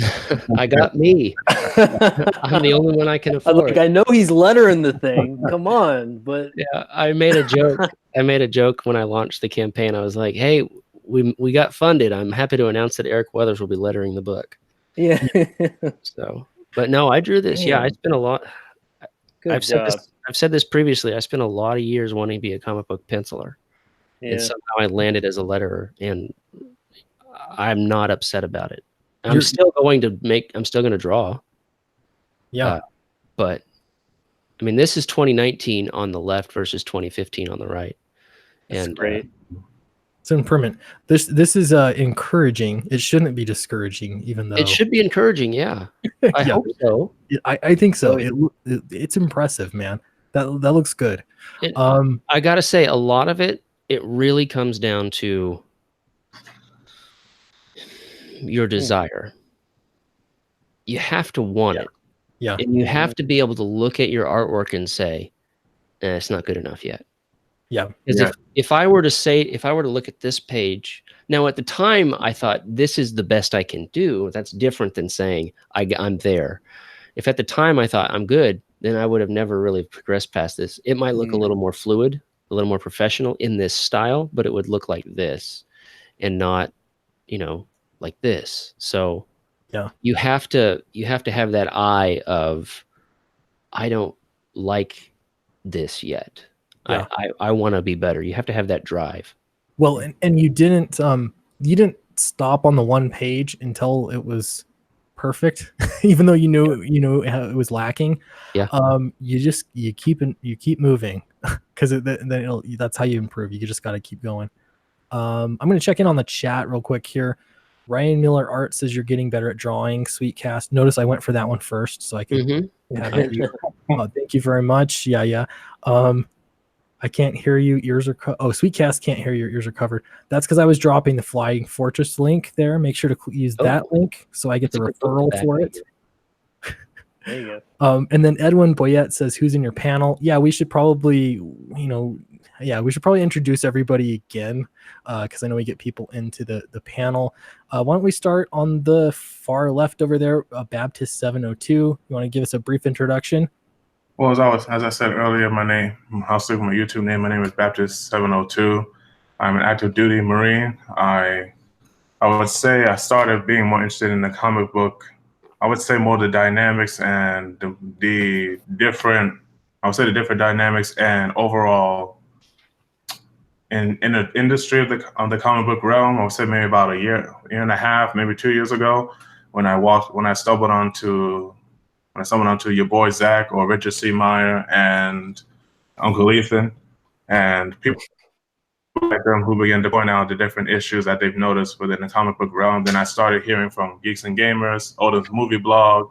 Speaker 4: I got me. I'm the only one I can afford.
Speaker 2: I know he's lettering the thing. Come on, but
Speaker 4: yeah, I made a joke. I made a joke when I launched the campaign. I was like, "Hey, we got funded. I'm happy to announce that Eric Weathers will be lettering the book."
Speaker 2: Yeah.
Speaker 4: So, but no, I drew this. Yeah, I spent a lot. I've said this previously. I spent a lot of years wanting to be a comic book penciler, and somehow I landed as a letterer, and I'm not upset about it. I'm still going to draw.
Speaker 1: Yeah.
Speaker 4: But I mean, this is 2019 on the left versus 2015 on the right.
Speaker 2: That's
Speaker 4: and
Speaker 2: great.
Speaker 1: It's an improvement. This is encouraging. It shouldn't be discouraging, even though
Speaker 4: it should be encouraging. Yeah, I hope so.
Speaker 1: I think so. It's impressive, man. That looks good.
Speaker 4: I gotta say, a lot of it really comes down to your desire. You have to want it.
Speaker 1: Yeah.
Speaker 4: And you have to be able to look at your artwork and say, it's not good enough yet.
Speaker 1: Yeah.
Speaker 4: Because if I were to look at this page, now at the time I thought this is the best I can do. That's different than saying I'm there. If at the time I thought I'm good, then I would have never really progressed past this. It might look a little more fluid, a little more professional in this style, but it would look like this and not, like this. So
Speaker 1: yeah,
Speaker 4: you have to have that eye of, I don't like this yet. Yeah. I want to be better. You have to have that drive.
Speaker 1: Well, and you didn't stop on the one page until it was perfect, even though you knew how it was lacking.
Speaker 4: Yeah.
Speaker 1: You keep moving because then that's how you improve. You just got to keep going. I'm going to check in on the chat real quick here. Ryan Miller Art says you're getting better at drawing. Sweetcast. Notice I went for that one first, so I could have it. Thank you very much. Yeah. I can't hear you. Ears are Sweetcast can't hear you. Ears are covered. That's because I was dropping the Flying Fortress link there. Make sure to use that link so I get the referral for it.
Speaker 2: There you go.
Speaker 1: And then Edwin Boyette says, "Who's in your panel?" Yeah, we should probably, introduce everybody again because I know we get people into the panel. Why don't we start on the far left over there, Baptist 702? You want to give us a brief introduction?
Speaker 3: Well, as I said earlier, I'll stick with my YouTube name. My name is Baptist 702. I'm an active duty Marine. I would say I started being more interested in the comic book. I would say more the dynamics and the different dynamics and overall in the industry of the comic book realm. I would say maybe about a year and a half, maybe 2 years ago, when I stumbled onto your boy Zach or Richard C. Meyer and Uncle Ethan and people like them who began to point out the different issues that they've noticed within the comic book realm. Then I started hearing from Geeks and Gamers, Odin's Movie Blog,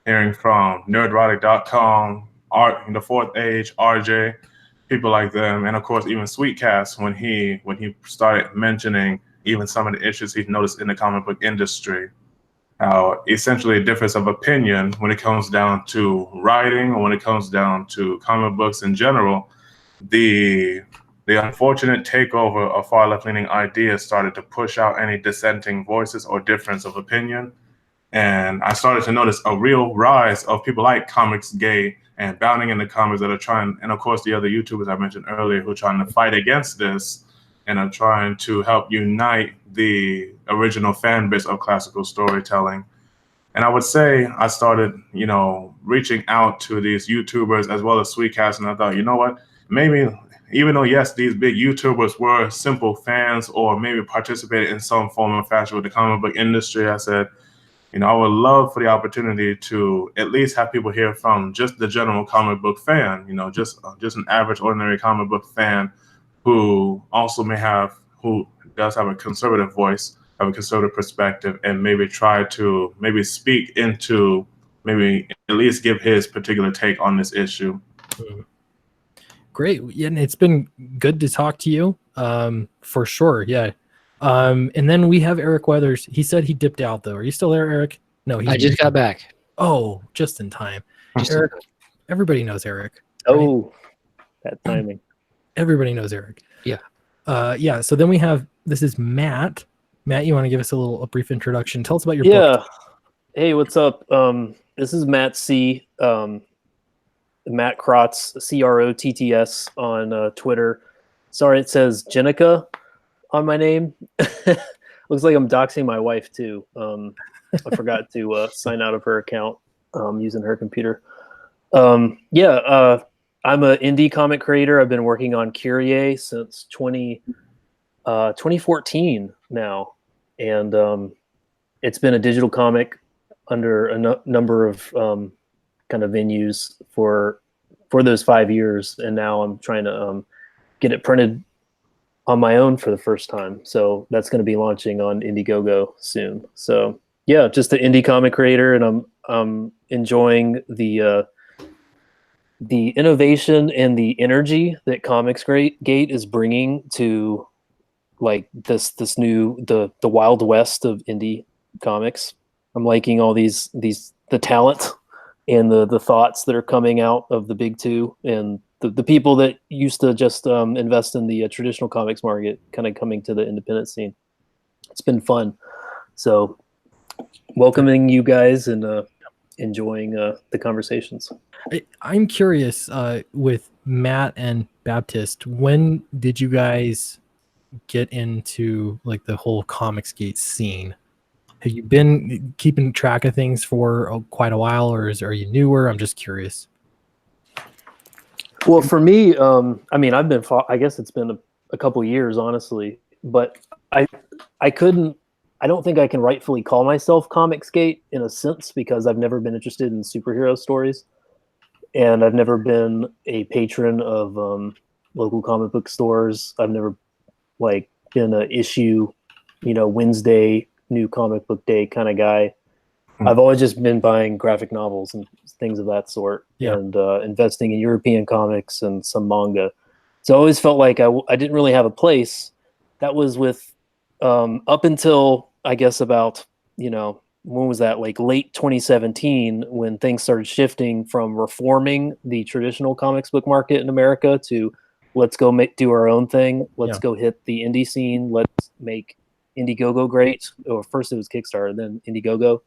Speaker 3: hearing from Nerdrotic.com, Art in the Fourth Age, RJ, people like them, and of course even Sweetcast when he started mentioning even some of the issues he's noticed in the comic book industry. how essentially a difference of opinion when it comes down to writing or when it comes down to comic books in general, the unfortunate takeover of far left-leaning ideas started to push out any dissenting voices or difference of opinion. And I started to notice a real rise of people like Comics Gay and Bounding in the Comics that are trying, and of course the other YouTubers I mentioned earlier who are trying to fight against this and are trying to help unite the original fan base of classical storytelling. And I would say I started, reaching out to these YouTubers as well as Sweetcast, and I thought, you know what, maybe even though, yes, these big YouTubers were simple fans or maybe participated in some form or fashion with the comic book industry, I said, I would love for the opportunity to at least have people hear from just the general comic book fan, just an average, ordinary comic book fan who also who does have a conservative voice, have a conservative perspective, and maybe try to speak into, maybe at least give his particular take on this issue.
Speaker 1: Great. Yeah, and it's been good to talk to you, for sure. Yeah. And then we have Eric Weathers. He said he dipped out, though. Are you still there, Eric? No,
Speaker 4: I just got back.
Speaker 1: Oh, just in time. Eric, everybody knows Eric.
Speaker 2: Right? Oh, that timing.
Speaker 1: Everybody knows Eric.
Speaker 4: Yeah.
Speaker 1: Yeah. So then we have, this is Matt. Matt, you want to give us a brief introduction? Tell us about your book.
Speaker 2: Yeah. Hey, what's up? This is Matt C. Matt Crotts, CROTTS on Twitter. Sorry, it says Jenica on my name. Looks like I'm doxing my wife too. I forgot to sign out of her account using her computer. I'm an indie comic creator. I've been working on Kyrie since 2014 now, and it's been a digital comic under a number of kind of venues for those 5 years, and now I'm trying to get it printed on my own for the first time. So that's going to be launching on Indiegogo soon. So yeah, just an indie comic creator, and I'm enjoying the innovation and the energy that Comics Gate is bringing to like this new the Wild West of indie comics. I'm liking all the talent and the thoughts that are coming out of the big two, and the people that used to just invest in the traditional comics market kind of coming to the independent scene. It's been fun. So welcoming you guys and enjoying the conversations.
Speaker 1: I'm curious, with Matt and Baptist, when did you guys get into like the whole Comicsgate scene? Have you been keeping track of things for quite a while, or are you newer? I'm just curious.
Speaker 2: Well, for me, I've been, I guess it's been a couple years, honestly, but I don't think I can rightfully call myself Comicsgate in a sense, because I've never been interested in superhero stories, and I've never been a patron of local comic book stores. I've never been a issue, Wednesday new comic book day kind of guy. I've always just been buying graphic novels and things of that sort, and investing in European comics and some manga. So I always felt like I didn't really have a place. That was with up until I guess about, when was that, like late 2017, when things started shifting from reforming the traditional comics book market in America to let's go do our own thing. Let's go hit the indie scene. Let's make Indiegogo great. Or first it was Kickstarter, then Indiegogo.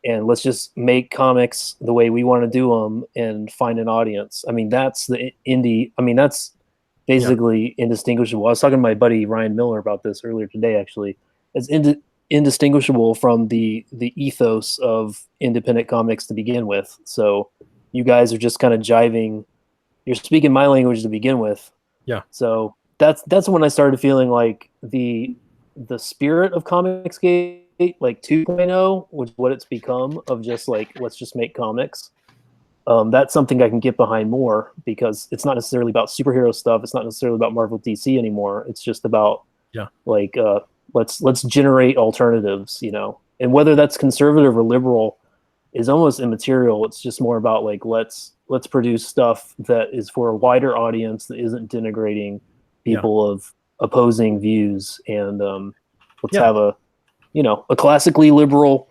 Speaker 2: And let's just make comics the way we want to do them and find an audience. I mean, that's the indie. I mean, that's basically indistinguishable. I was talking to my buddy Ryan Miller about this earlier today, actually. It's indistinguishable from the ethos of independent comics to begin with. So you guys are just kind of jiving. You're speaking my language to begin with.
Speaker 1: Yeah.
Speaker 2: So that's when I started feeling like the spirit of Comicsgate, like 2.0, which is what it's become, of just like, let's just make comics. That's something I can get behind more, because it's not necessarily about superhero stuff. It's not necessarily about Marvel DC anymore. It's just about let's generate alternatives, and whether that's conservative or liberal is almost immaterial. It's just more about like, let's produce stuff that is for a wider audience, that isn't denigrating people of opposing views, and let's have a classically liberal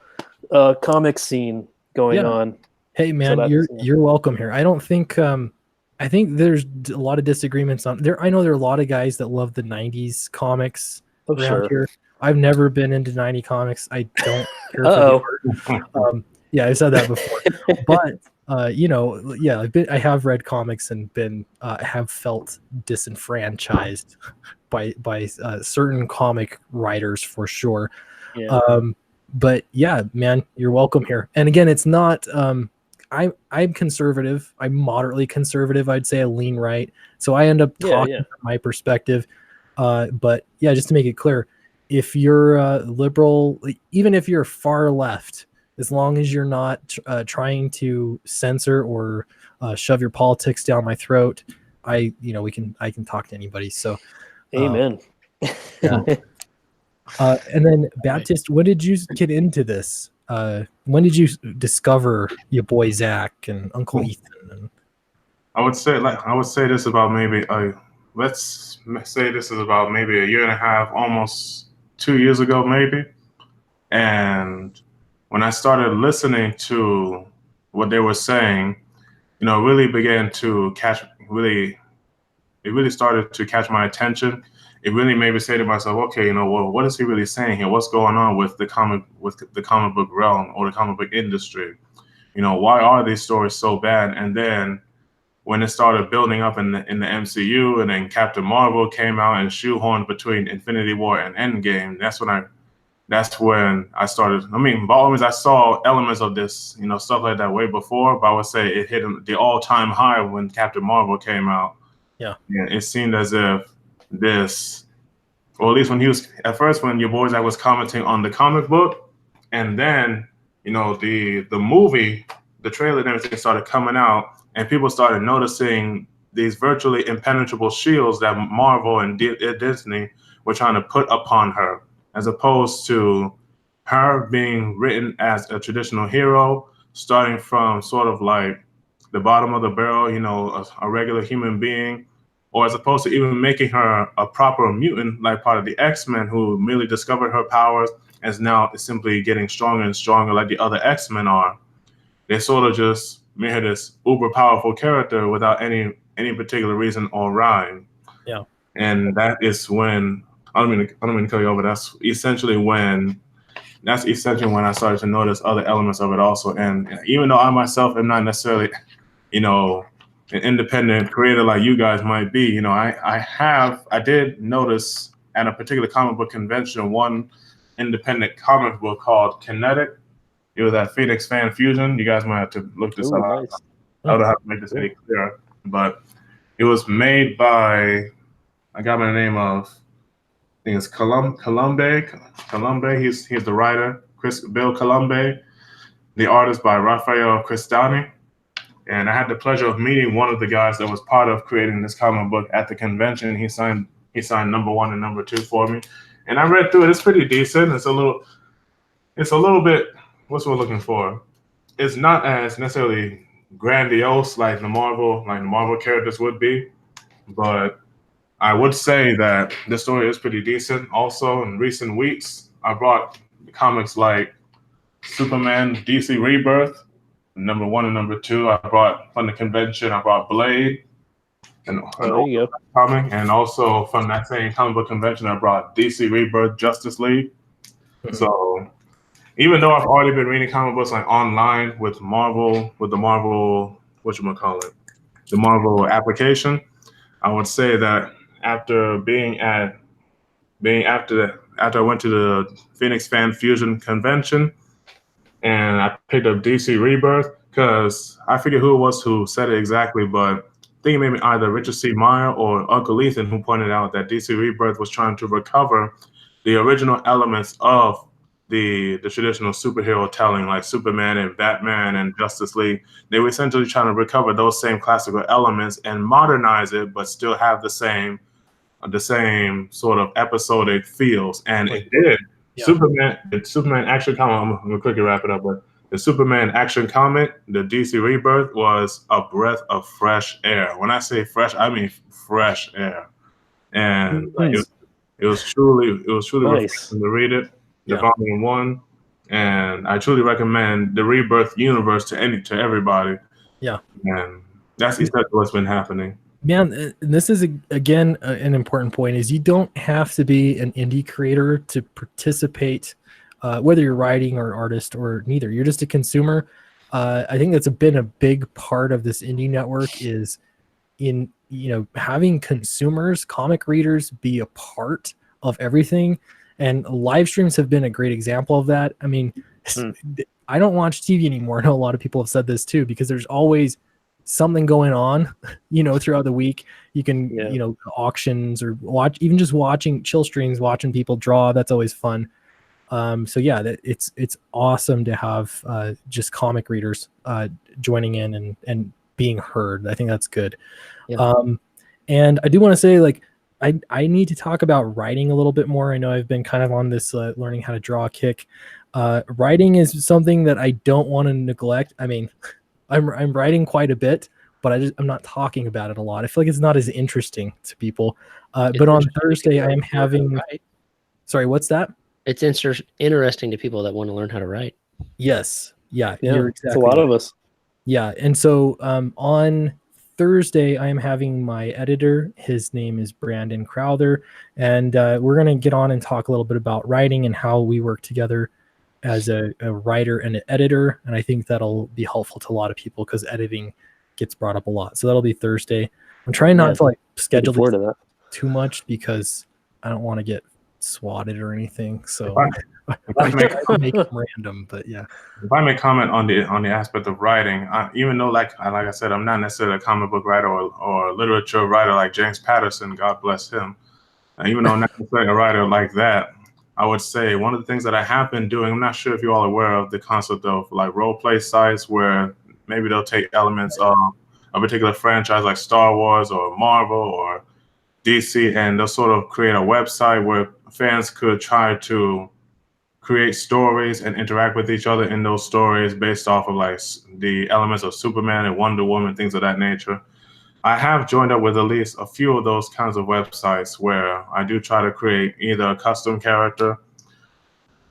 Speaker 2: comic scene going
Speaker 1: Yeah.
Speaker 2: on.
Speaker 1: Hey man,
Speaker 2: that's-
Speaker 1: you're welcome here. I don't think I think there's a lot of disagreements on there. I know there are a lot of guys that love the 90s comics
Speaker 2: Oh,
Speaker 1: around
Speaker 2: sure.
Speaker 1: here. I've never been into 90 comics. I don't care for the
Speaker 2: Uh-oh.
Speaker 1: art. Yeah, I've said that before. But you know, yeah, I have read comics and been have felt disenfranchised by certain comic writers for sure.
Speaker 2: Yeah.
Speaker 1: But yeah, man, you're welcome here. And again, it's not I'm conservative. I'm moderately conservative. I'd say I lean right. So I end up talking from my perspective. But yeah, just to make it clear, if you're liberal, even if you're far left, as long as you're not trying to censor or shove your politics down my throat, I can talk to anybody. So,
Speaker 2: Amen.
Speaker 1: Yeah. And then Baptist, when did you get into this? When did you discover your boy Zach and Uncle Ethan? And...
Speaker 3: I would say this about maybe let's say this is about maybe a year and a half, almost 2 years ago, maybe. And when I started listening to what they were saying, you know, really began to it really started to catch my attention. It really made me say to myself, okay, you know, well, what is he really saying here? What's going on with the comic book realm or the comic book industry? You know, why are these stories so bad? And then when it started building up in the MCU, and then Captain Marvel came out and shoehorned between Infinity War and Endgame, that's when I started. I mean, by all means, I saw elements of this, you know, stuff like that way before, but I would say it hit the all-time high when Captain Marvel came out.
Speaker 1: Yeah.
Speaker 3: And it seemed as if this, or at least when he was at first, when your boy Zach was commenting on the comic book, and then, you know, the movie, the trailer and everything started coming out, and people started noticing these virtually impenetrable shields that Marvel and Disney were trying to put upon her, as opposed to her being written as a traditional hero, starting from sort of like the bottom of the barrel, you know, a regular human being, or as opposed to even making her a proper mutant, like part of the X-Men, who merely discovered her powers and is now simply getting stronger and stronger like the other X-Men are. They sort of just made her this uber powerful character without any particular reason or rhyme.
Speaker 1: Yeah.
Speaker 3: And that is when I don't mean to cut you over. That's essentially when I started to notice other elements of it also. And even though I myself am not necessarily, you know, an independent creator like you guys might be, you know, I did notice at a particular comic book convention one independent comic book called Kinetic. It was at Phoenix Fan Fusion. You guys might have to look this up.
Speaker 2: Nice.
Speaker 3: I don't know how to make this any clearer, but it was made by a guy by the name of, I think it's Colombe. He's the writer. Bill Colombe, the artist by Raphael Cristani. And I had the pleasure of meeting one of the guys that was part of creating this comic book at the convention. He signed #1 and #2 for me, and I read through it. It's pretty decent. It's a little bit. What's we're looking for? It's not as necessarily grandiose like the Marvel characters would be, but I would say that the story is pretty decent. Also, in recent weeks, I brought comics like Superman, DC Rebirth, #1 and #2. I brought from the convention. I brought Blade, and
Speaker 2: there you go.
Speaker 3: comic, and also from that same comic book convention, I brought DC Rebirth, Justice League. Mm-hmm. So even though I've already been reading comic books like online with the Marvel, the Marvel application, I would say that after I went to the Phoenix Fan Fusion convention, and I picked up DC Rebirth, because I forget who it was who said it exactly, but I think it may be either Richard C. Meyer or Uncle Ethan who pointed out that DC Rebirth was trying to recover the original elements of the traditional superhero telling, like Superman and Batman and Justice League. They were essentially trying to recover those same classical elements and modernize it, but still have the same sort of episodic feels. And it did. Yeah. The Superman action comic, I'm gonna quickly wrap it up, but the Superman action comic, the DC Rebirth, was a breath of fresh air. When I say fresh, I mean fresh air. And it was truly
Speaker 2: nice.
Speaker 3: refreshing to read it. The volume 1, and I truly recommend the Rebirth universe to everybody.
Speaker 1: Yeah.
Speaker 3: And that's essentially what's been happening.
Speaker 1: Man, and this is again an important point: is you don't have to be an indie creator to participate, whether you're writing or artist or neither. You're just a consumer. I think that's been a big part of this indie network is in having consumers, comic readers be a part of everything, and live streams have been a great example of that. I mean, I don't watch TV anymore. I know a lot of people have said this too, because there's always something going on, throughout the week. You can, auctions or even just watching chill streams, watching people draw. That's always fun. So yeah, it's awesome to have just comic readers joining in and being heard. I think that's good.
Speaker 4: Yeah.
Speaker 1: And I do want to say, like, I need to talk about writing a little bit more. I know I've been kind of on this learning how to draw kick. Writing is something that I don't want to neglect. I mean, I'm writing quite a bit, but I'm not talking about it a lot. I feel like it's not as interesting to people. But on Thursday, I am having. Sorry, what's that?
Speaker 4: It's interesting to people that want to learn how to write.
Speaker 1: Yes. Yeah.
Speaker 2: You're exactly. It's a lot of us.
Speaker 1: Yeah. And so on Thursday, I am having my editor. His name is Brandon Crowther. And we're going to get on and talk a little bit about writing and how we work together as a writer and an editor. And I think that'll be helpful to a lot of people because editing gets brought up a lot. So that'll be Thursday. I'm trying not to schedule it too much because I don't want to get swatted or anything. So I make them random, but yeah.
Speaker 3: If I may comment on the aspect of writing, even though like I said, I'm not necessarily a comic book writer or literature writer like James Patterson, God bless him. Even though I'm not necessarily a writer like that, I would say one of the things that I have been doing, I'm not sure if you're all aware of the concept of like role play sites where maybe they'll take elements of a particular franchise like Star Wars or Marvel or DC, and they'll sort of create a website where fans could try to create stories and interact with each other in those stories based off of like the elements of Superman and Wonder Woman, things of that nature. I have joined up with at least a few of those kinds of websites where I do try to create either a custom character.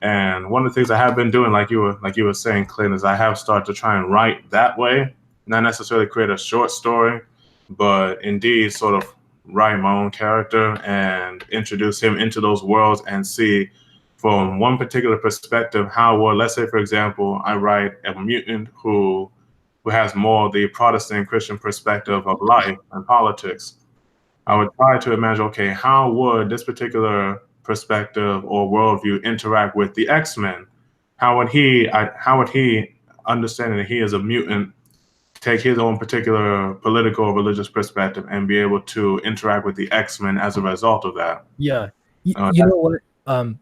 Speaker 3: And one of the things I have been doing, like you were saying, Clint, is I have started to try and write that way, not necessarily create a short story, but indeed sort of write my own character and introduce him into those worlds and see from one particular perspective how well, let's say, for example, I write a mutant who has more the Protestant Christian perspective of life and politics. I would try to imagine, okay, how would this particular perspective or worldview interact with the X-Men? How would he, understanding that he is a mutant, take his own particular political or religious perspective and be able to interact with the X-Men as a result of that?
Speaker 1: Yeah. You know what?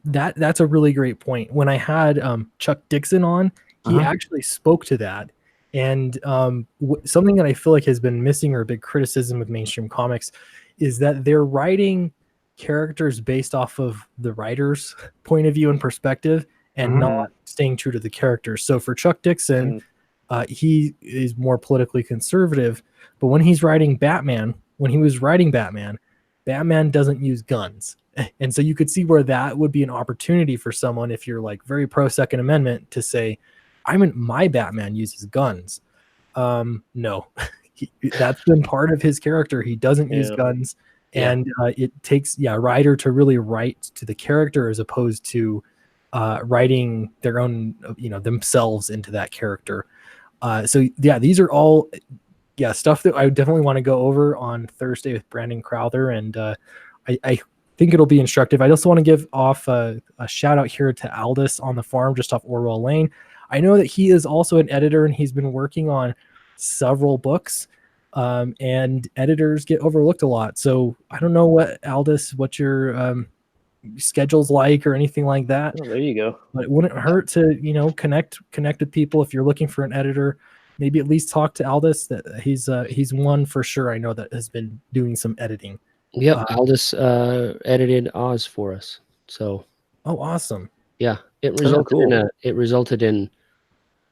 Speaker 1: That's a really great point. When I had Chuck Dixon on, he actually spoke to that. And something that I feel like has been missing or a big criticism of mainstream comics is that they're writing characters based off of the writer's point of view and perspective and not staying true to the characters. So for Chuck Dixon, he is more politically conservative, but when he was writing Batman, Batman doesn't use guns. And so you could see where that would be an opportunity for someone, if you're like very pro Second Amendment, to say, my Batman uses guns. No, that's been part of his character. He doesn't use guns. And it takes a writer to really write to the character as opposed to writing their own, themselves into that character. So yeah, these are all stuff that I definitely want to go over on Thursday with Brandon Crowther, and I think it'll be instructive. I also want to give off a shout out here to Aldous on the Farm, just off Orwell Lane. I know that he is also an editor, and he's been working on several books, and editors get overlooked a lot. So I don't know what your schedule's like or anything like that.
Speaker 2: Oh, there you go.
Speaker 1: But it wouldn't hurt to, connect with people. If you're looking for an editor, maybe at least talk to Aldous. That he's one for sure I know that has been doing some editing.
Speaker 4: Yep, Aldous edited Oz for us. So
Speaker 1: awesome.
Speaker 4: Yeah, it resulted in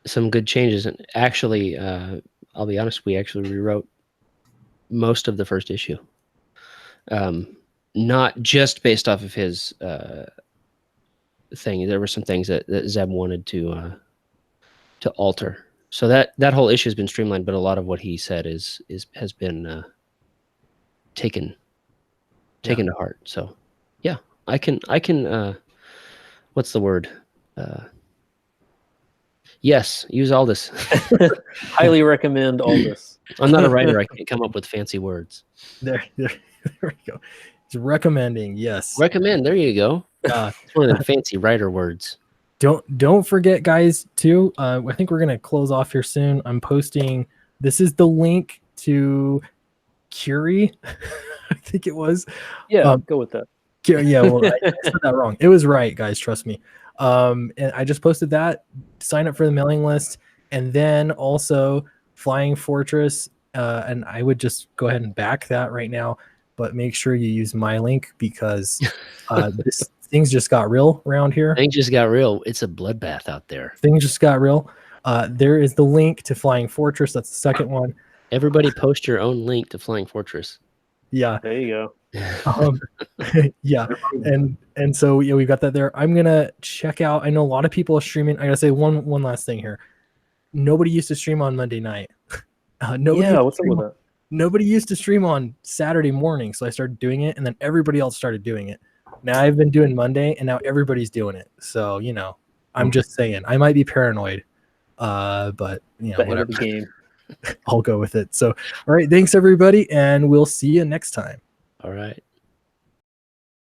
Speaker 4: some good changes, and actually I'll be honest, we actually rewrote most of the first issue, not just based off of his thing. There were some things that Zeb wanted to alter. So that whole issue has been streamlined, but a lot of what he said has been taken to heart. So yeah, I can what's the word? Yes, use Aldous.
Speaker 2: Highly recommend Aldous.
Speaker 4: I'm not a writer. I can't come up with fancy words.
Speaker 1: There we go. It's recommending, yes.
Speaker 4: Recommend. There you go. It's one of the fancy writer words.
Speaker 1: Don't forget, guys, too. I think we're gonna close off here soon. I'm posting. This is the link to Curie. I think it was.
Speaker 2: Yeah, go with that.
Speaker 1: Yeah, well, I said that wrong. It was right, guys. Trust me. And I just posted that. Sign up for the mailing list, and then also Flying Fortress. And I would just go ahead and back that right now, but make sure you use my link because things just got real around here.
Speaker 4: Things just got real. It's a bloodbath out there.
Speaker 1: Things just got real. There is the link to Flying Fortress. That's the second one.
Speaker 4: Everybody post your own link to Flying Fortress.
Speaker 1: Yeah.
Speaker 2: There you go.
Speaker 1: Yeah, and so yeah, we've got that there. I'm gonna check out. I know a lot of people are streaming. I gotta say one last thing here. Nobody used to stream on Monday night.
Speaker 2: What's up with that?
Speaker 1: Nobody used to stream on Saturday morning, so I started doing it, and then everybody else started doing it. Now I've been doing Monday, and now everybody's doing it. So I'm just saying I might be paranoid, but whatever.
Speaker 2: The game.
Speaker 1: I'll go with it. So all right, thanks everybody, and we'll see you next time.
Speaker 4: All right.